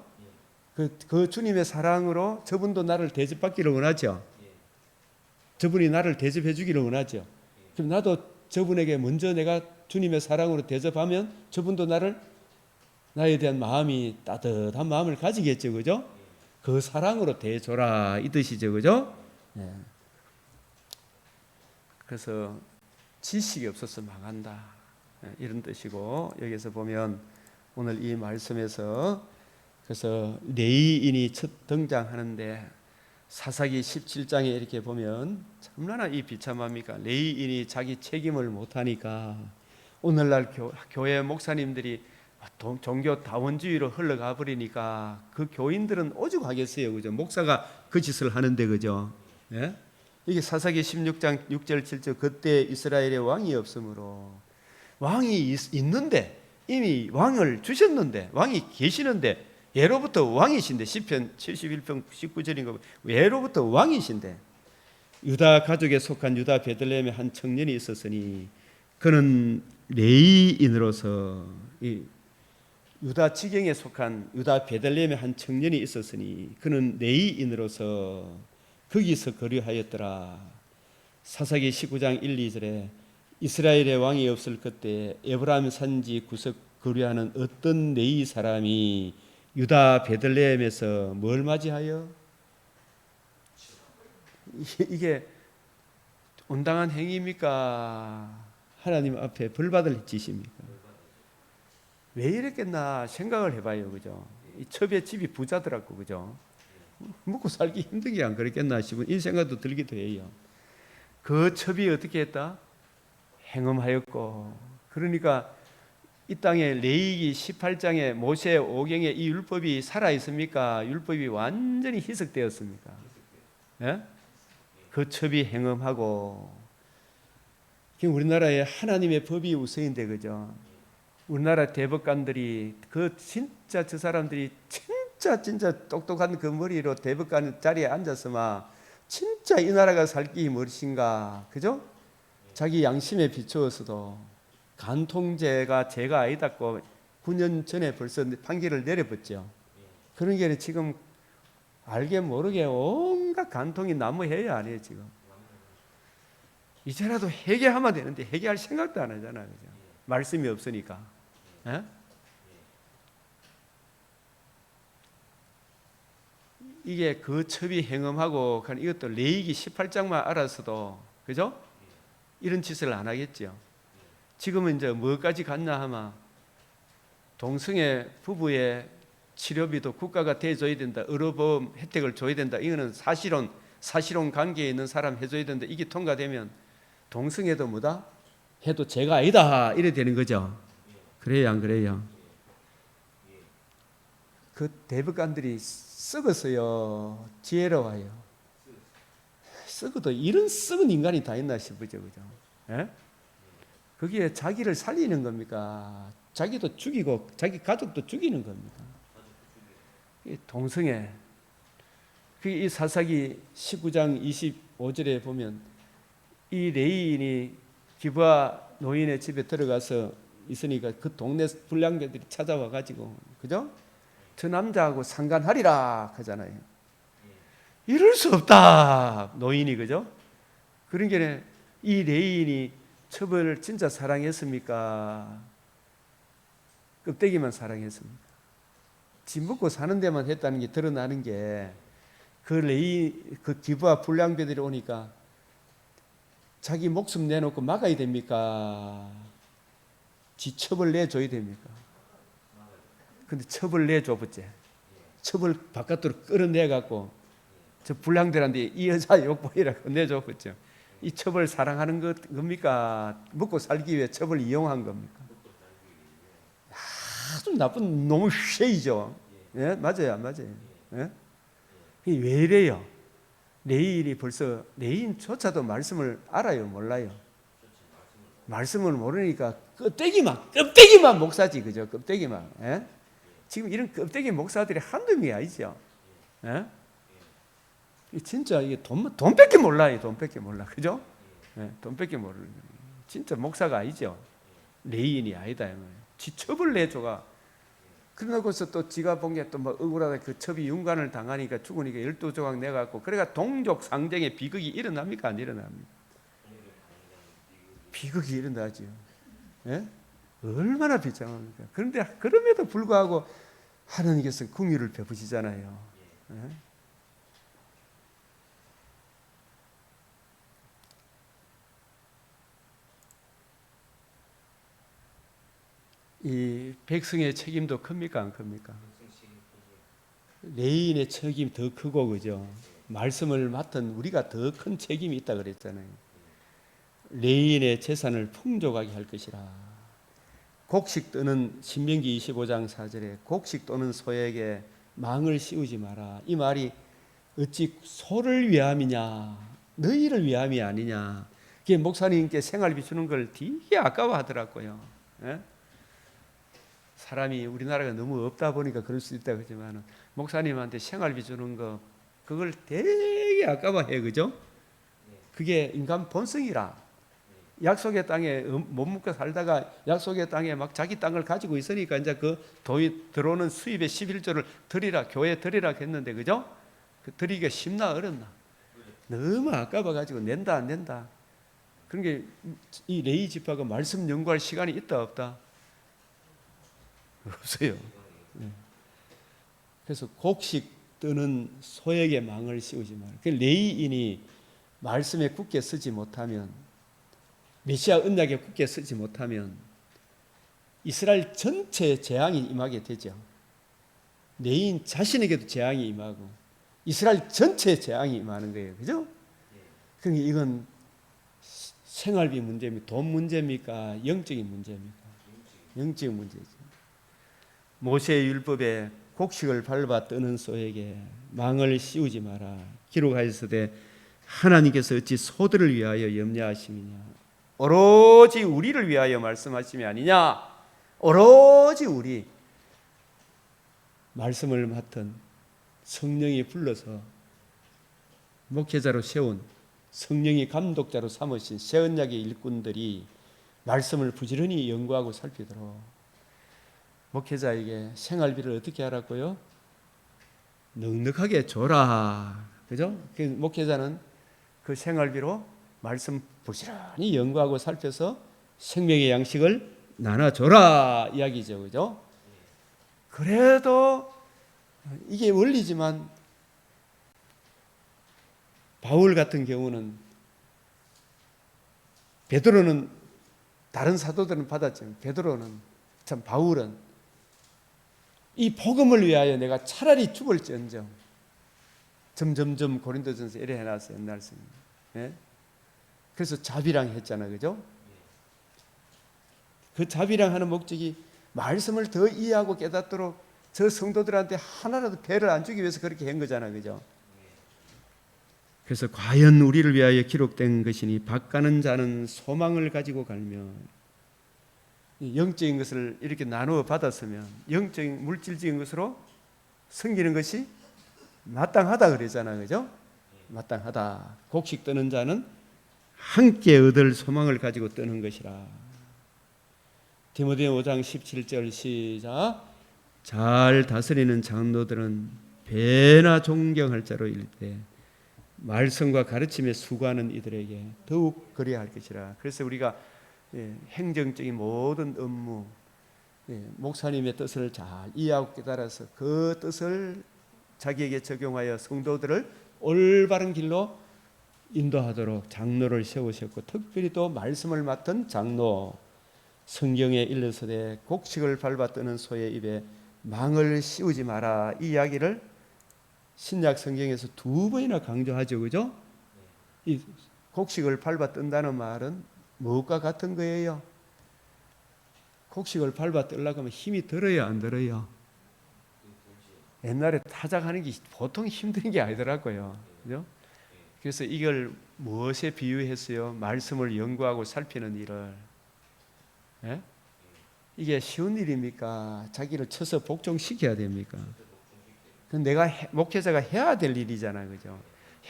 그 주님의 사랑으로 저분도 나를 대접받기를 원하죠. 저분이 나를 대접해 주기를 원하죠. 그럼 나도 저분에게 먼저 내가 주님의 사랑으로 대접하면 저분도 나에 대한 마음이 따뜻한 마음을 가지겠죠. 그죠? 그 사랑으로 대줘라 이 뜻이죠. 그죠? 네. 그래서 지식이 없어서 망한다 이런 뜻이고, 여기서 보면 오늘 이 말씀에서 그래서 레위인이 첫 등장하는데 사사기 17장에 이렇게 보면 참나나 이 비참합니까? 레위인이 자기 책임을 못하니까 오늘날 교회 목사님들이 종교 다원주의로 흘러가 버리니까 그 교인들은 오죽하겠어요. 그죠? 목사가 그 짓을 하는데, 그죠? 예? 이게 사사기 16장 6절 7절, 그때 이스라엘에 왕이 없으므로, 왕이 있는데 이미 왕을 주셨는데, 왕이 계시는데, 예로부터 왕이신데, 시편 71편 19절인가, 예로부터 왕이신데 유다 가족에 속한 유다 베들레헴에 한 청년이 있었으니 그는 레위인으로서, 이 유다 지경에 속한 유다 베들레헴에 한 청년이 있었으니 그는 레위인으로서 거기서 거류하였더라. 사사기 19장 1, 2절에 이스라엘의 왕이 없을 그때 에브라임 산지 구석 거류하는 어떤 레위 사람이 유다 베들레헴에서 뭘 맞이하여? 이게 온당한 행위입니까? 하나님 앞에 벌받을 짓입니까? 왜 이랬겠나 생각을 해봐요. 그죠? 이 첩의 집이 부자더라고. 그죠? 먹고 살기 힘들게 안 그랬겠나 싶은 이 생각도 들기도 해요. 그 첩이 어떻게 했다? 행음하였고, 그러니까 이 땅에 레위기 18장에 모세 오경에 이 율법이 살아 있습니까? 율법이 완전히 희석되었습니까? 예? 그 첩이 행음하고, 우리나라에 하나님의 법이 우선인데, 그죠? 우리나라 대법관들이 그 진짜 저 사람들이 진짜 똑똑한 그 머리로 대법관 자리에 앉았으면 진짜 이 나라가 살 길이 무엇인가, 그죠? 자기 양심에 비추어서도 간통죄가 죄가 아니다고 9년 전에 벌써 판결을 내려봤죠. 그런 게 지금 알게 모르게 온갖 간통이 난무해야 안 해요. 지금 이제라도 회개하면 되는데 회개할 생각도 안 하잖아요. 그죠? 말씀이 없으니까. 에? 이게 그 첩이 행음하고, 이것도 레위기 18장만 알아서도, 그죠? 이런 짓을 안 하겠죠. 지금은 이제 뭐까지 갔나 하면 동성애 부부의 치료비도 국가가 대줘야 된다, 의료보험 혜택을 줘야 된다, 이거는 사실혼 관계에 있는 사람 해줘야 된다. 이게 통과되면 동성애도 뭐다? 해도 죄가 아니다 이래 되는 거죠. 그래요, 안 그래요? 그 대법관들이 썩었어요. 지혜로워요. 썩어도 이런 썩은 인간이 다 있나 싶으죠. 그죠? 예? 거기에 자기를 살리는 겁니까? 자기도 죽이고 자기 가족도 죽이는 겁니까? 동성애. 이 사사기 19장 25절에 보면 이 레위인이 기브아 노인의 집에 들어가서 있으니까 그 동네 불량배들이 찾아와 가지고, 그죠? 저 남자하고 상관하리라 하잖아요. 이럴 수 없다, 노인이. 그죠? 그런 게 이 레위인이 첩을 진짜 사랑했습니까? 껍데기만 사랑했습니까? 집 먹고 사는 데만 했다는 게 드러나는 게, 그 기브아 불량배들이 오니까 자기 목숨 내놓고 막아야 됩니까? 지 첩을 내줘야 됩니까? 근데 첩을 내줘봤지. 첩을 바깥으로 끌어내갖고 저 불량들한테 이 여자 욕보이라고 내줘봤죠. 이 첩을 사랑하는 겁니까? 먹고 살기 위해 첩을 이용한 겁니까? 아주 나쁜 놈의 쉐이죠. 예? 맞아요, 안 맞아요? 예? 왜 이래요? 레인이 벌써 레인조차도 말씀을 알아요, 몰라요? 말씀을 모르니까 껍데기만 목사지, 그죠? 껍데기만. 예? 지금 이런 껍데기 목사들이 한두 명이 아니죠. 예? 진짜 이게 돈밖에 몰라요, 돈밖에 몰라, 그죠? 예, 돈밖에 모르는 거예요. 진짜 목사가 아니죠. 레인이 아니다, 지 첩을 내줘가. 그러고서 또 지가 본 게 또 뭐 억울하다, 그 첩이 윤관을 당하니까 죽으니까 12조각 내갖고, 그러니까 동족 상정의 비극이 일어납니까, 안 일어납니까? 비극이 일어나죠. 예? 얼마나 비참합니까? 그런데 그럼에도 불구하고 하나님께서 긍휼을 베푸시잖아요. 예? 이 백성의 책임도 큽니까, 안 큽니까? 레인의 책임 더 크고, 그죠? 말씀을 맡은 우리가 더 큰 책임이 있다 그랬잖아요. 레인의 재산을 풍족하게 할 것이라. 곡식 떠는 신명기 25장 4절에 곡식 떠는 소에게 망을 씌우지 마라. 이 말이 어찌 소를 위함이냐, 너희를 위함이 아니냐. 그게 목사님께 생활비 주는 걸 되게 아까워하더라고요. 예? 사람이 우리나라가 너무 없다 보니까 그럴 수 있다 그러지만 목사님한테 생활비 주는 거 그걸 되게 아까워해, 그죠? 그게 인간 본성이라. 약속의 땅에 못 묵고 살다가 약속의 땅에 막 자기 땅을 가지고 있으니까 이제 그 들어오는 수입의 11조를 드리라, 교회 드리라 했는데, 그죠? 그 드리기가 쉽나 어렵나? 너무 아까워 가지고 낸다 안 낸다. 그런 게 이 레위 지파가 말씀 연구할 시간이 있다 없다? 없어요. 그래서 곡식 뜨는 소에게 망을 씌우지 마라. 그 레위인이 말씀에 굳게 서지 못하면, 메시아 언약에 굳게 서지 못하면 이스라엘 전체에 재앙이 임하게 되죠. 레위인 자신에게도 재앙이 임하고 이스라엘 전체에 재앙이 임하는 거예요. 그죠? 그러니까 이건 생활비 문제입니까? 돈 문제입니까? 영적인 문제입니까? 영적인 문제죠. 모세의 율법에 곡식을 밟아 뜨는 소에게 망을 씌우지 마라. 기록하였으되 하나님께서 어찌 소들을 위하여 염려하심이냐. 오로지 우리를 위하여 말씀하심이 아니냐. 오로지 우리. 말씀을 맡은 성령이 불러서 목회자로 세운, 성령이 감독자로 삼으신 새 언약의 일꾼들이 말씀을 부지런히 연구하고 살피도록 목회자에게 생활비를 어떻게 하라고요? 넉넉하게 줘라. 그죠? 그 목회자는 그 생활비로 말씀 부지런히 연구하고 살펴서 생명의 양식을 나눠줘라 이야기죠. 그죠? 그래도 이게 원리지만 바울 같은 경우는, 베드로는 다른 사도들은 받았지만 베드로는, 참 바울은 이 복음을 위하여 내가 차라리 죽을지언정, 점점점 고린도전서 이래 해놨어요. 옛날 씀. 예? 그래서 자비랑 했잖아요. 그죠? 그 자비랑 하는 목적이 말씀을 더 이해하고 깨닫도록 저 성도들한테 하나라도 배를 안 주기 위해서 그렇게 한 거잖아요. 그죠? 그래서 과연 우리를 위하여 기록된 것이니 밭가는 자는 소망을 가지고 갈며, 영적인 것을 이렇게 나누어 받았으면 영적인 물질적인 것으로 섬기는 것이 마땅하다 그러잖아요. 그죠? 마땅하다. 곡식 뜨는 자는 함께 얻을 소망을 가지고 뜨는 것이라. 디모데 5장 17절 시작. 잘 다스리는 장로들은 배나 존경할 자로 일때 말씀과 가르침에 수고하는 이들에게 더욱 그리할 것이라. 그래서 우리가 행정적인 모든 업무, 목사님의 뜻을 잘 이해하고 깨달아서 그 뜻을 자기에게 적용하여 성도들을 올바른 길로 인도하도록 장로를 세우셨고, 특별히 또 말씀을 맡은 장로, 성경에 일러서되 곡식을 밟아 뜨는 소의 입에 망을 씌우지 마라, 이 이야기를 신약 성경에서 2번이나 강조하죠. 그죠? 이 곡식을 밟아 뜬다는 말은 무엇과 같은 거예요? 곡식을 밟아 뜨려고 하면 힘이 들어요, 안 들어요? 옛날에 타작하는 게 보통 힘든 게 아니더라고요. 그죠? 그래서 이걸 무엇에 비유했어요? 말씀을 연구하고 살피는 일을. 예? 이게 쉬운 일입니까? 자기를 쳐서 복종시켜야 됩니까? 그건 내가 목회자가 해야 될 일이잖아요, 그죠?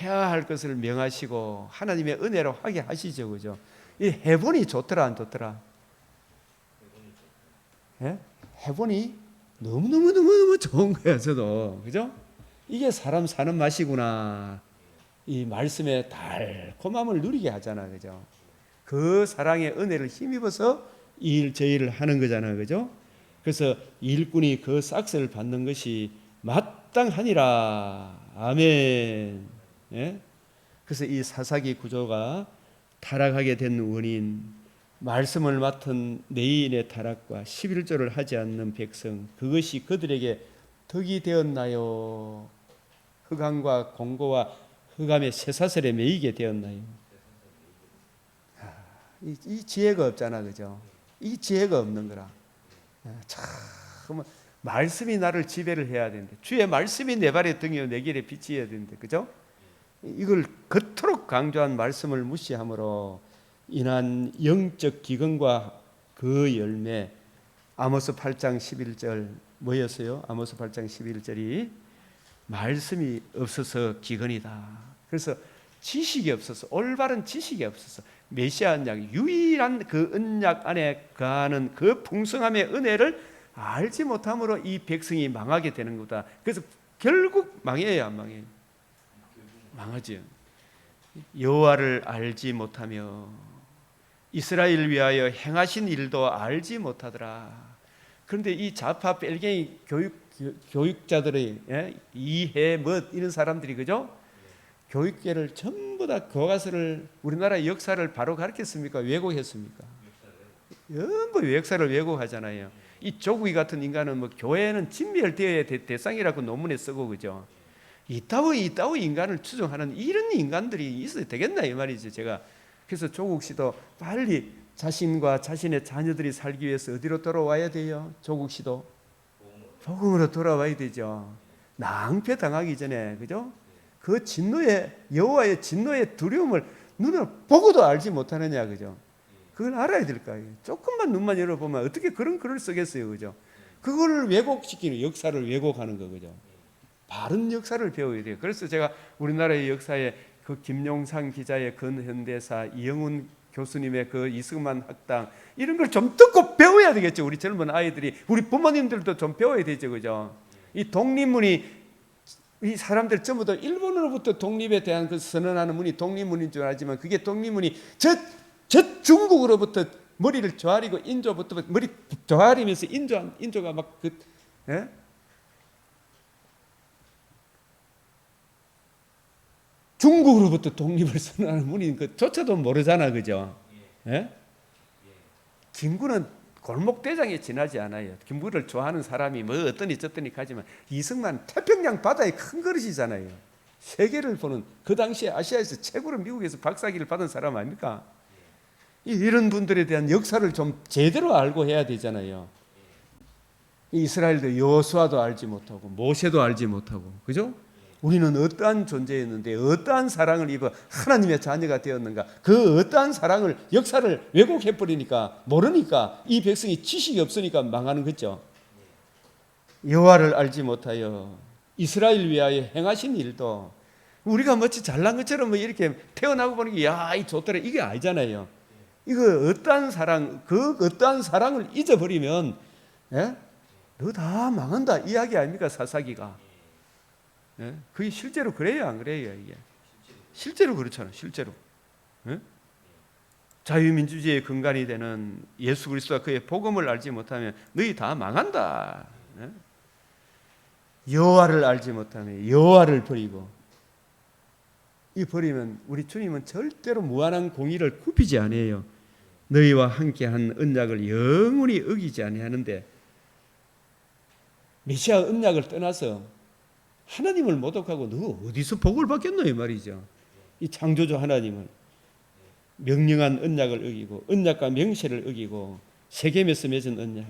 해야 할 것을 명하시고 하나님의 은혜로 하게 하시죠, 그죠? 이 해보니 좋더라, 안 좋더라? 예? 해보니 너무너무 좋은 거야, 저도. 그죠? 이게 사람 사는 맛이구나. 이 말씀의 달콤함을 누리게 하잖아, 그죠? 그 사랑의 은혜를 힘입어서 저 일을 하는 거잖아, 그죠? 그래서 일꾼이 그 싹스를 받는 것이 마땅하니라. 아멘. 예? 그래서 이 사사기 구조가 타락하게 된 원인, 말씀을 맡은 레위인의 타락과 11조를 하지 않는 백성, 그것이 그들에게 덕이 되었나요? 흑암과 공고와 흑암의 쇠사슬에 매이게 되었나요? 이 지혜가 없잖아, 그죠? 이 지혜가 없는 거라. 참 말씀이 나를 지배를 해야 되는데, 주의 말씀이 내 발의 등이요 내 길에 빛이어야 되는데, 그죠? 이걸 그토록 강조한 말씀을 무시함으로 인한 영적 기근과 그 열매, 아모스 8장 11절 뭐였어요? 아모스 8장 11절이 말씀이 없어서 기근이다. 그래서 지식이 없어서, 올바른 지식이 없어서 메시아 언약, 유일한 그 언약 안에 거하는 그 풍성함의 은혜를 알지 못함으로 이 백성이 망하게 되는 거다. 그래서 결국 망해요, 안 망해요? 망하지요. 여호와를 알지 못하며 이스라엘 위하여 행하신 일도 알지 못하더라. 그런데 이 좌파 뺄갱이 교육자들의 이해 뭐 이런 사람들이, 그죠? 교육계를 전부 다 교과서를, 우리나라 역사를 바로 가르쳤습니까? 왜곡했습니까? 전부 역사를 왜곡하잖아요. 이 조국이 같은 인간은 뭐 교회는 진멸되어야 대상이라고 논문에 쓰고, 그죠? 이따위 인간을 추종하는 이런 인간들이 있어야 되겠나 이 말이죠, 제가. 그래서 조국 씨도 빨리 자신과 자신의 자녀들이 살기 위해서 어디로 돌아와야 돼요? 조국 씨도 복음으로 돌아와야 되죠. 낭패 당하기 전에, 그죠? 그 진노의, 여호와의 진노의 두려움을 눈으로 보고도 알지 못하느냐, 그죠? 그걸 알아야 될 거예요. 조금만 눈만 열어보면 어떻게 그런 글을 쓰겠어요, 그죠? 그걸 왜곡시키는, 역사를 왜곡하는 거, 그죠? 바른 역사를 배워야 돼요. 그래서 제가 우리나라의 역사에 그 김용상 기자의 근현대사, 이영훈 교수님의 그 이승만 학당, 이런 걸 좀 듣고 배워야 되겠죠. 우리 젊은 아이들이, 우리 부모님들도 좀 배워야 되죠, 그죠? 이 독립문이, 이 사람들 전부 다 일본으로부터 독립에 대한 그 선언하는 문이 독립문인 줄 알지만, 그게 독립문이 저 중국으로부터 머리를 조아리고, 인조부터 머리 조아리면서 인조가 막 예? 중국으로부터 독립을 선언하는 문인 그조차도 모르잖아, 그죠? 예? 김구는 골목대장에 지나지 않아요. 김구를 좋아하는 사람이 뭐 어떠니 저떠니 하지만, 이승만 태평양 바다의 큰 그릇이잖아요. 세계를 보는, 그 당시에 아시아에서 최고로 미국에서 박사기를 받은 사람 아닙니까? 이런 분들에 대한 역사를 좀 제대로 알고 해야 되잖아요. 이스라엘도 여호수아도 알지 못하고 모세도 알지 못하고, 그죠? 우리는 어떠한 존재였는데 어떠한 사랑을 입어 하나님의 자녀가 되었는가, 그 어떠한 사랑을, 역사를 왜곡해버리니까, 모르니까 이 백성이 지식이 없으니까 망하는 거죠. 여호와를 알지 못하여 이스라엘 위하여 행하신 일도, 우리가 마치 잘난 것처럼 뭐 이렇게 태어나고 보는 게 야, 이 좋더라, 이게 아니잖아요. 이거 어떠한 사랑, 그 어떠한 사랑을 잊어버리면 너 다 망한다 이야기 아닙니까, 사사기가. 예? 그게 실제로 그래요, 안 그래요? 이게 실제로 그렇잖아요. 실제로. 예? 자유민주주의의 근간이 되는 예수 그리스도와 그의 복음을 알지 못하면 너희 다 망한다. 예? 여호와를 알지 못하면 여호와를 버리고, 이 버리면 우리 주님은 절대로 무한한 공의를 굽히지 아니에요. 너희와 함께한 언약을 영원히 어기지 아니하는데, 메시아 언약을 떠나서 하나님을 모독하고 너 어디서 복을 받겠노 이 말이죠. 이 창조주 하나님을, 명령한 언약을 어기고 언약과 명세를 어기고 세겜에서 맺은 언약,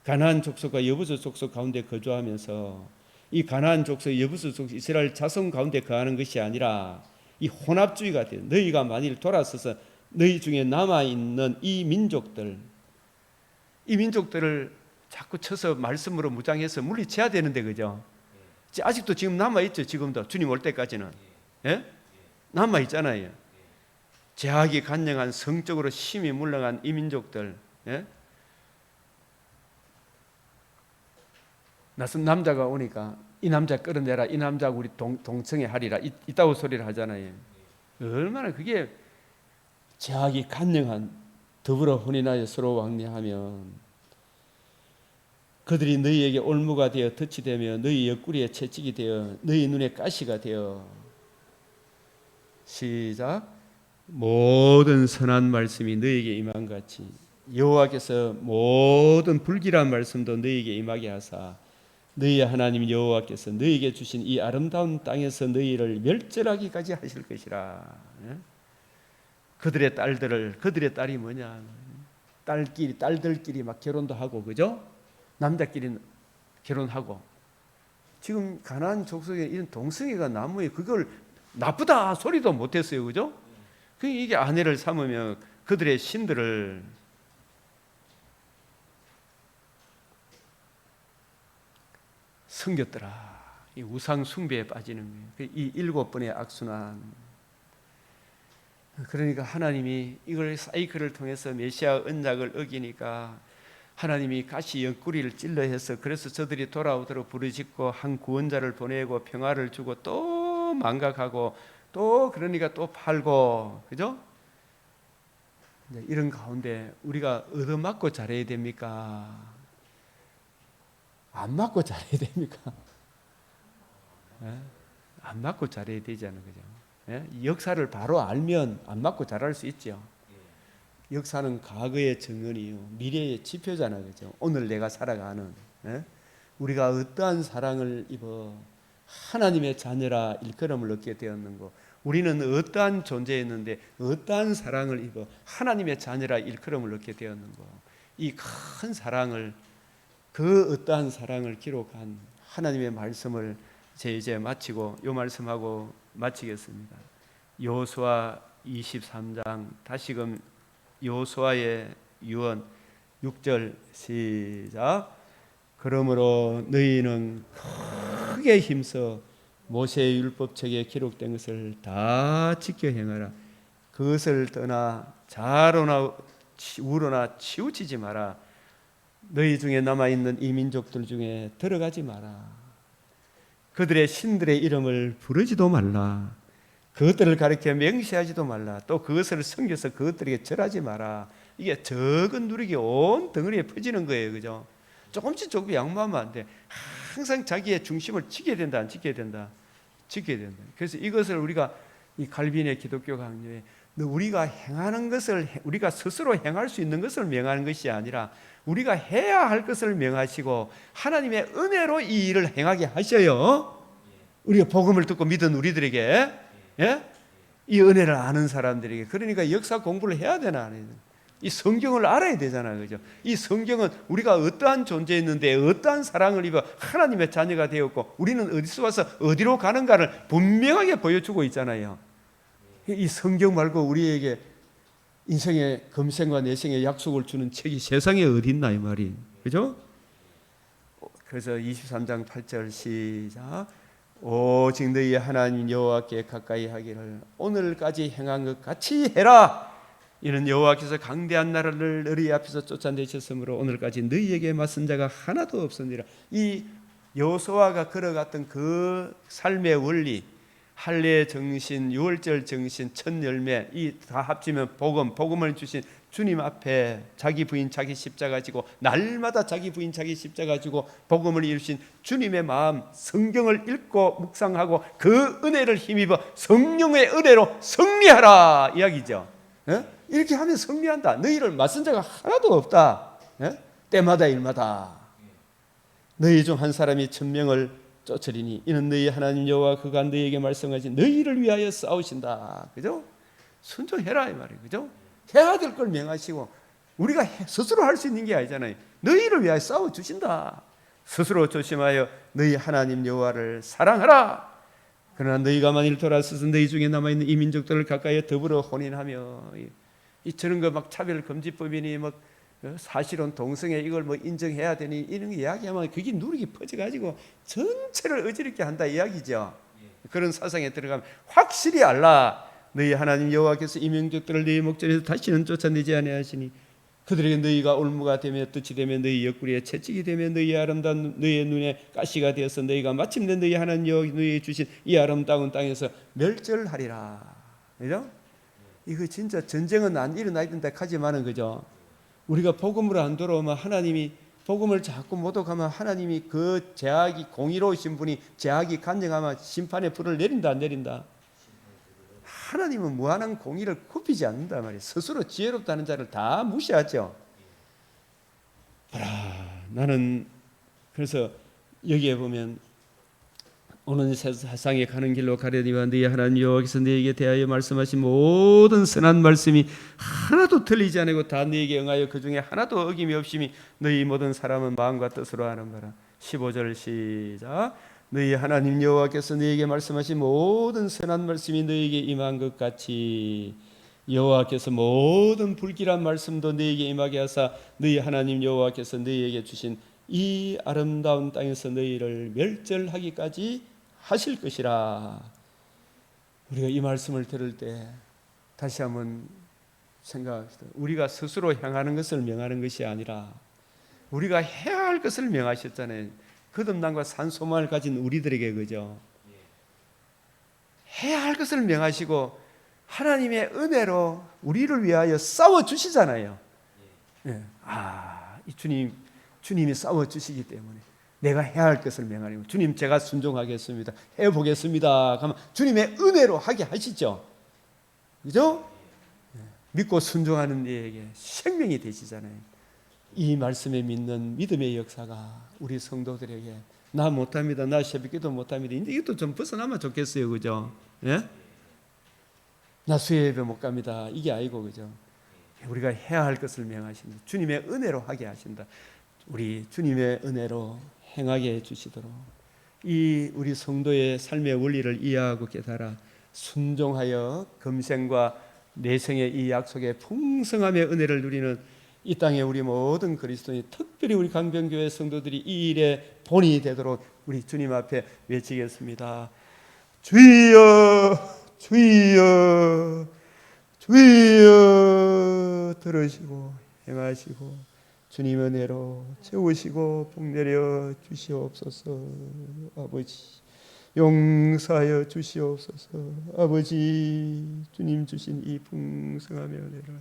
가나안 족속과 여부수 족속 가운데 거주하면서 이 가나안 족속, 여부수 족속, 이스라엘 자손 가운데 거하는 것이 아니라 이 혼합주의가 돼요. 너희가 만일 돌아서서 너희 중에 남아있는 이 민족들을 자꾸 쳐서 말씀으로 무장해서 물리쳐야 되는데, 그죠? 아직도 지금 남아있죠. 지금도 주님 올 때까지는. 예? 남아있잖아요. 제약이 간영한 성적으로 심히 물러간 이 민족들. 예? 낯선 남자가 오니까 이 남자 끌어내라, 이 남자 우리 동청회 하리라, 이따구 소리를 하잖아요. 얼마나 그게 제약이 간영한, 더불어 혼인하여 서로 왕래하면 그들이 너희에게 올무가 되어 덫이 되며 너희 옆구리에 채찍이 되어 너희 눈에 가시가 되어, 시작, 모든 선한 말씀이 너희에게 임한 같이 여호와께서 모든 불길한 말씀도 너희에게 임하게 하사 너희의 하나님 여호와께서 너희에게 주신 이 아름다운 땅에서 너희를 멸절하기까지 하실 것이라. 그들의 딸이 뭐냐, 딸들끼리 막 결혼도 하고, 그죠? 남자끼리 결혼하고. 지금 가나안 족속에 이런 동성애가 난무해. 그걸 나쁘다 소리도 못했어요, 그죠? 이게 아내를 삼으며 그들의 신들을 섬겼더라. 이 우상 숭배에 빠지는 거예요. 이 7번의 악순환. 그러니까 하나님이 이걸 사이클을 통해서 메시아 언약을 어기니까 하나님이 가시 옆구리를 찔러 해서, 그래서 저들이 돌아오도록 부르짖고 한 구원자를 보내고 평화를 주고 또 망각하고 또 그러니까 또 팔고, 그죠? 이런 가운데 우리가 얻어맞고 잘해야 됩니까? 안 맞고 잘해야 됩니까? 안 맞고 잘해야 되잖아요, 그죠? 역사를 바로 알면 안 맞고 잘할 수 있죠. 역사는 과거의 증언이요, 미래의 지표잖아요, 그죠? 오늘 내가 살아가는, 우리가 어떠한 사랑을 입어 하나님의 자녀라 일컬음을 얻게 되었는고, 우리는 어떠한 존재였는데 어떠한 사랑을 입어 하나님의 자녀라 일컬음을 얻게 되었는고, 이 큰 사랑을, 그 어떠한 사랑을 기록한 하나님의 말씀을 이제 마치고 요 말씀하고 마치겠습니다. 여호수아 23장 다시금 여호수아의 유언 6절 시작. 그러므로 너희는 크게 힘써 모세의 율법책에 기록된 것을 다 지켜 행하라. 그것을 떠나 좌로나 우로나 치우치지 마라. 너희 중에 남아있는 이 민족들 중에 들어가지 마라. 그들의 신들의 이름을 부르지도 말라. 그것들을 가리켜 맹세하지도 말라. 또 그것을 섬겨서 그것들에게 절하지 마라. 이게 적은 누룩이 온 덩어리에 퍼지는 거예요, 그죠? 조금씩 양보하면 안 돼. 항상 자기의 중심을 지켜야 된다, 안 지켜야 된다? 지켜야 된다. 그래서 이것을 우리가 이 칼빈의 기독교 강요에 우리가 행하는 것을, 우리가 스스로 행할 수 있는 것을 명하는 것이 아니라 우리가 해야 할 것을 명하시고 하나님의 은혜로 이 일을 행하게 하셔요. 우리가 복음을 듣고 믿은 우리들에게, 이 은혜를 아는 사람들에게. 그러니까 역사 공부를 해야 되나 안 해야 되나? 이 성경을 알아야 되잖아요, 그죠? 이 성경은 우리가 어떠한 존재였는데 어떠한 사랑을 입어 하나님의 자녀가 되었고 우리는 어디서 와서 어디로 가는가를 분명하게 보여주고 있잖아요. 이 성경 말고 우리에게 인생의 금생과 내생의 약속을 주는 책이 세상에 어디 있나 이 말이, 그죠? 그래서 23장 8절 시작. 오직 너희 하나님 여호와께 가까이 하기를 오늘까지 행한 것 같이 해라. 이는 여호와께서 강대한 나라를 너희 앞에서 쫓아내셨으므로 오늘까지 너희에게 맞선 자가 하나도 없으니라. 이 여호수아가 걸어갔던 그 삶의 원리, 할례 정신, 유월절 정신, 첫 열매, 이 다 합치면 복음을 주신 주님 앞에 자기 부인 자기 십자가 지고 날마다 자기 부인 자기 십자가 지고 복음을 이루신 주님의 마음, 성경을 읽고 묵상하고 그 은혜를 힘입어 성령의 은혜로 승리하라 이야기죠. 이렇게 하면 승리한다. 너희를 맞선 자가 하나도 없다. 때마다 일마다 너희 중 한 사람이 1000명을 쫓으리니 이는 너희 하나님 여호와 그가 너희에게 말씀하신 너희를 위하여 싸우신다. 그죠? 순종해라 이 말이에요. 그죠? 해야 될 걸 명하시고 우리가 스스로 할 수 있는 게 아니잖아요. 너희를 위하여 싸워 주신다. 스스로 조심하여 너희 하나님 여호와를 사랑하라. 그러나 너희가 만일 돌아서서 너희 중에 남아있는 이 민족들을 가까이 더불어 혼인하며, 이 저런 거 막 차별 금지법이니 뭐 사실혼 동성애 이걸 뭐 인정해야 되니 이런 거 이야기하면 그게 누르게 퍼져가지고 전체를 어지럽게 한다 이야기죠. 그런 사상에 들어가면 확실히 알라. 너희 하나님 여호와께서 이 민족들을 너희 목전에서 다시는 쫓아내지 아니하시니 그들에게 너희가 올무가 되며 뜻이 되며 너희 옆구리에 채찍이 되며 너희 아름다운 너희의 눈에 가시가 되어서 너희가 마침내 너희 하나님 여호와께서 너희에게 주신 이 아름다운 땅에서 멸절하리라. 그죠? 이거 진짜 전쟁은 안 일어나야 된다 하지만은 그죠? 우리가 복음으로 안 돌아오면 하나님이 복음을 자꾸 모독하면 하나님이 그 죄악이 공의로우신 분이 죄악이 간증하면 심판의 불을 내린다 안 내린다? 하나님은 무한한 공의를 굽히지 않는단 말이에요. 스스로 지혜롭다는 자를 다 무시하죠. 나는 그래서 여기에 보면 오는 세상에 가는 길로 가려니와 너희 하나님 여호와께서 너희에게 대하여 말씀하신 모든 선한 말씀이 하나도 틀리지 않고 다 너희에게 응하여 그 중에 하나도 어김이 없음이 너희 모든 사람은 마음과 뜻으로 하는 거라. 15절 시작. 너희 하나님 여호와께서 너희에게 말씀하신 모든 선한 말씀이 너희에게 임한 것 같이 여호와께서 모든 불길한 말씀도 너희에게 임하게 하사 너희 하나님 여호와께서 너희에게 주신 이 아름다운 땅에서 너희를 멸절하기까지 하실 것이라. 우리가 이 말씀을 들을 때 다시 한번 생각합시다. 우리가 스스로 향하는 것을 명하는 것이 아니라 우리가 해야 할 것을 명하셨잖아요. 거듭남과 산소망을 가진 우리들에게 그죠? 해야 할 것을 명하시고 하나님의 은혜로 우리를 위하여 싸워 주시잖아요. 이 주님이 싸워 주시기 때문에 내가 해야 할 것을 명하니 주님 제가 순종하겠습니다. 해보겠습니다. 그러면 주님의 은혜로 하게 하시죠. 그죠? 믿고 순종하는 이에게 생명이 되시잖아요. 이 말씀에 믿는 믿음의 역사가 우리 성도들에게 나 못합니다. 나 새벽기도 못합니다. 이제 이것도 좀 벗어나면 좋겠어요. 그죠? 예? 나 수요예배 못 갑니다. 이게 아니고 그죠? 우리가 해야 할 것을 명하신다. 주님의 은혜로 하게 하신다. 우리 주님의 은혜로 행하게 해주시도록 이 우리 성도의 삶의 원리를 이해하고 깨달아 순종하여 금생과 내생의 이 약속의 풍성함의 은혜를 누리는 이 땅에 우리 모든 그리스도인이 특별히 우리 강변교회 성도들이 이 일의 본이 되도록 우리 주님 앞에 외치겠습니다. 주여 주여 주여 들으시고 행하시고 주님 은혜로 채우시고 복 내려 주시옵소서. 아버지 용서하여 주시옵소서. 아버지 주님 주신 이 풍성함의 은혜를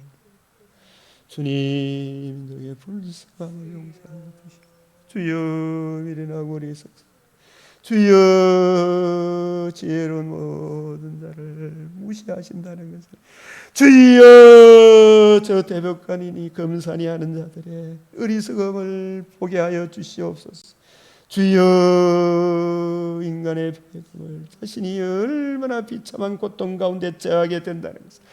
주님 너의 불쌍함을 용서하여 주시옵소서. 주여 미련하고 어리석사 주여 지혜로운 모든 자를 무시하신다는 것을 주여 저 대벽간이니 금산이 하는 자들의 어리석음을 보게 하여 주시옵소서. 주여 인간의 배경을 자신이 얼마나 비참한 고통 가운데 처하게 된다는 것을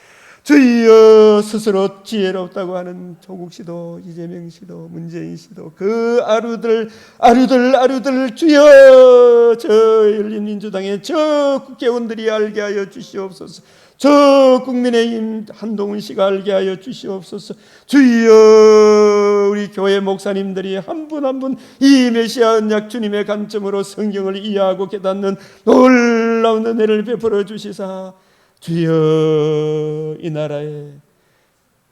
주여 스스로 지혜롭다고 하는 조국 씨도 이재명 씨도 문재인 씨도 그 아루들 주여 저 열린민주당의 저 국회의원들이 알게 하여 주시옵소서. 저 국민의힘 한동훈 씨가 알게 하여 주시옵소서. 주여 우리 교회 목사님들이 한 분 한 분 이 메시아 언약 주님의 관점으로 성경을 이해하고 깨닫는 놀라운 은혜를 베풀어 주시사 주여 이 나라에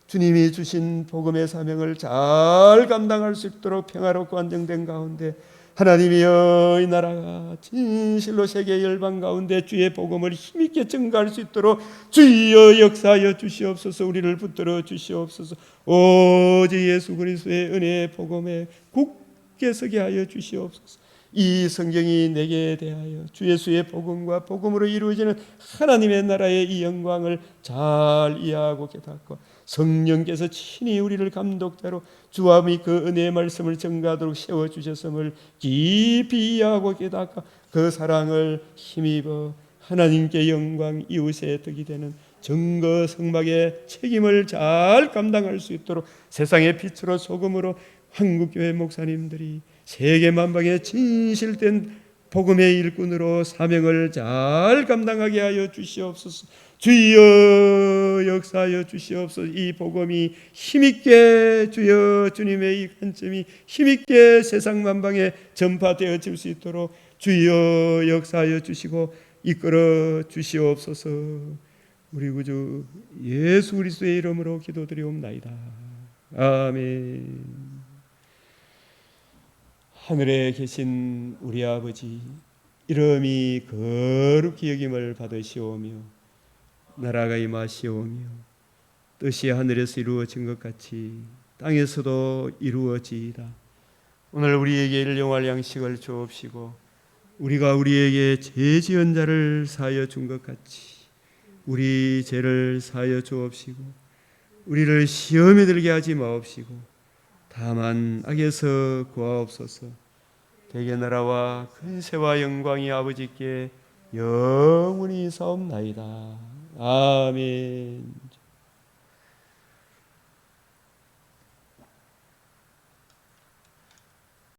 주님이 주신 복음의 사명을 잘 감당할 수 있도록 평화롭고 안정된 가운데 하나님이여 이 나라가 진실로 세계 열방 가운데 주의 복음을 힘있게 증가할 수 있도록 주여 역사하여 주시옵소서. 우리를 붙들어 주시옵소서. 오직 예수 그리스도의 은혜의 복음에 굳게 서게 하여 주시옵소서. 이 성경이 내게 대하여 주 예수의 복음과 복음으로 이루어지는 하나님의 나라의 이 영광을 잘 이해하고 깨닫고 성령께서 친히 우리를 감독자로 주와 그 은혜의 말씀을 증가하도록 세워주셨음을 깊이 이해하고 깨닫고 그 사랑을 힘입어 하나님께 영광 이웃의 덕이 되는 증거 성막의 책임을 잘 감당할 수 있도록 세상의 빛으로 소금으로 한국교회 목사님들이 세계 만방에 진실된 복음의 일꾼으로 사명을 잘 감당하게 하여 주시옵소서. 주여 역사하여 주시옵소서. 이 복음이 힘있게 주여 주님의 이 관점이 힘있게 세상 만방에 전파되어질 수 있도록 주여 역사하여 주시고 이끌어 주시옵소서. 우리 구주 예수 그리스도의 이름으로 기도드리옵나이다. 아멘. 하늘에 계신 우리 아버지, 이름이 거룩히 여김을 받으시오며 나라가 임하시오며 뜻이 하늘에서 이루어진 것 같이 땅에서도 이루어지이다. 오늘 우리에게 일용할 양식을 주옵시고 우리가 우리에게 죄 지은 자를 사하여 준 것 같이 우리 죄를 사하여 주옵시고 우리를 시험에 들게 하지 마옵시고 다만 악에서 구하옵소서. 대개 나라와 근세와 영광이 아버지께 영원히 사옵나이다. 아멘.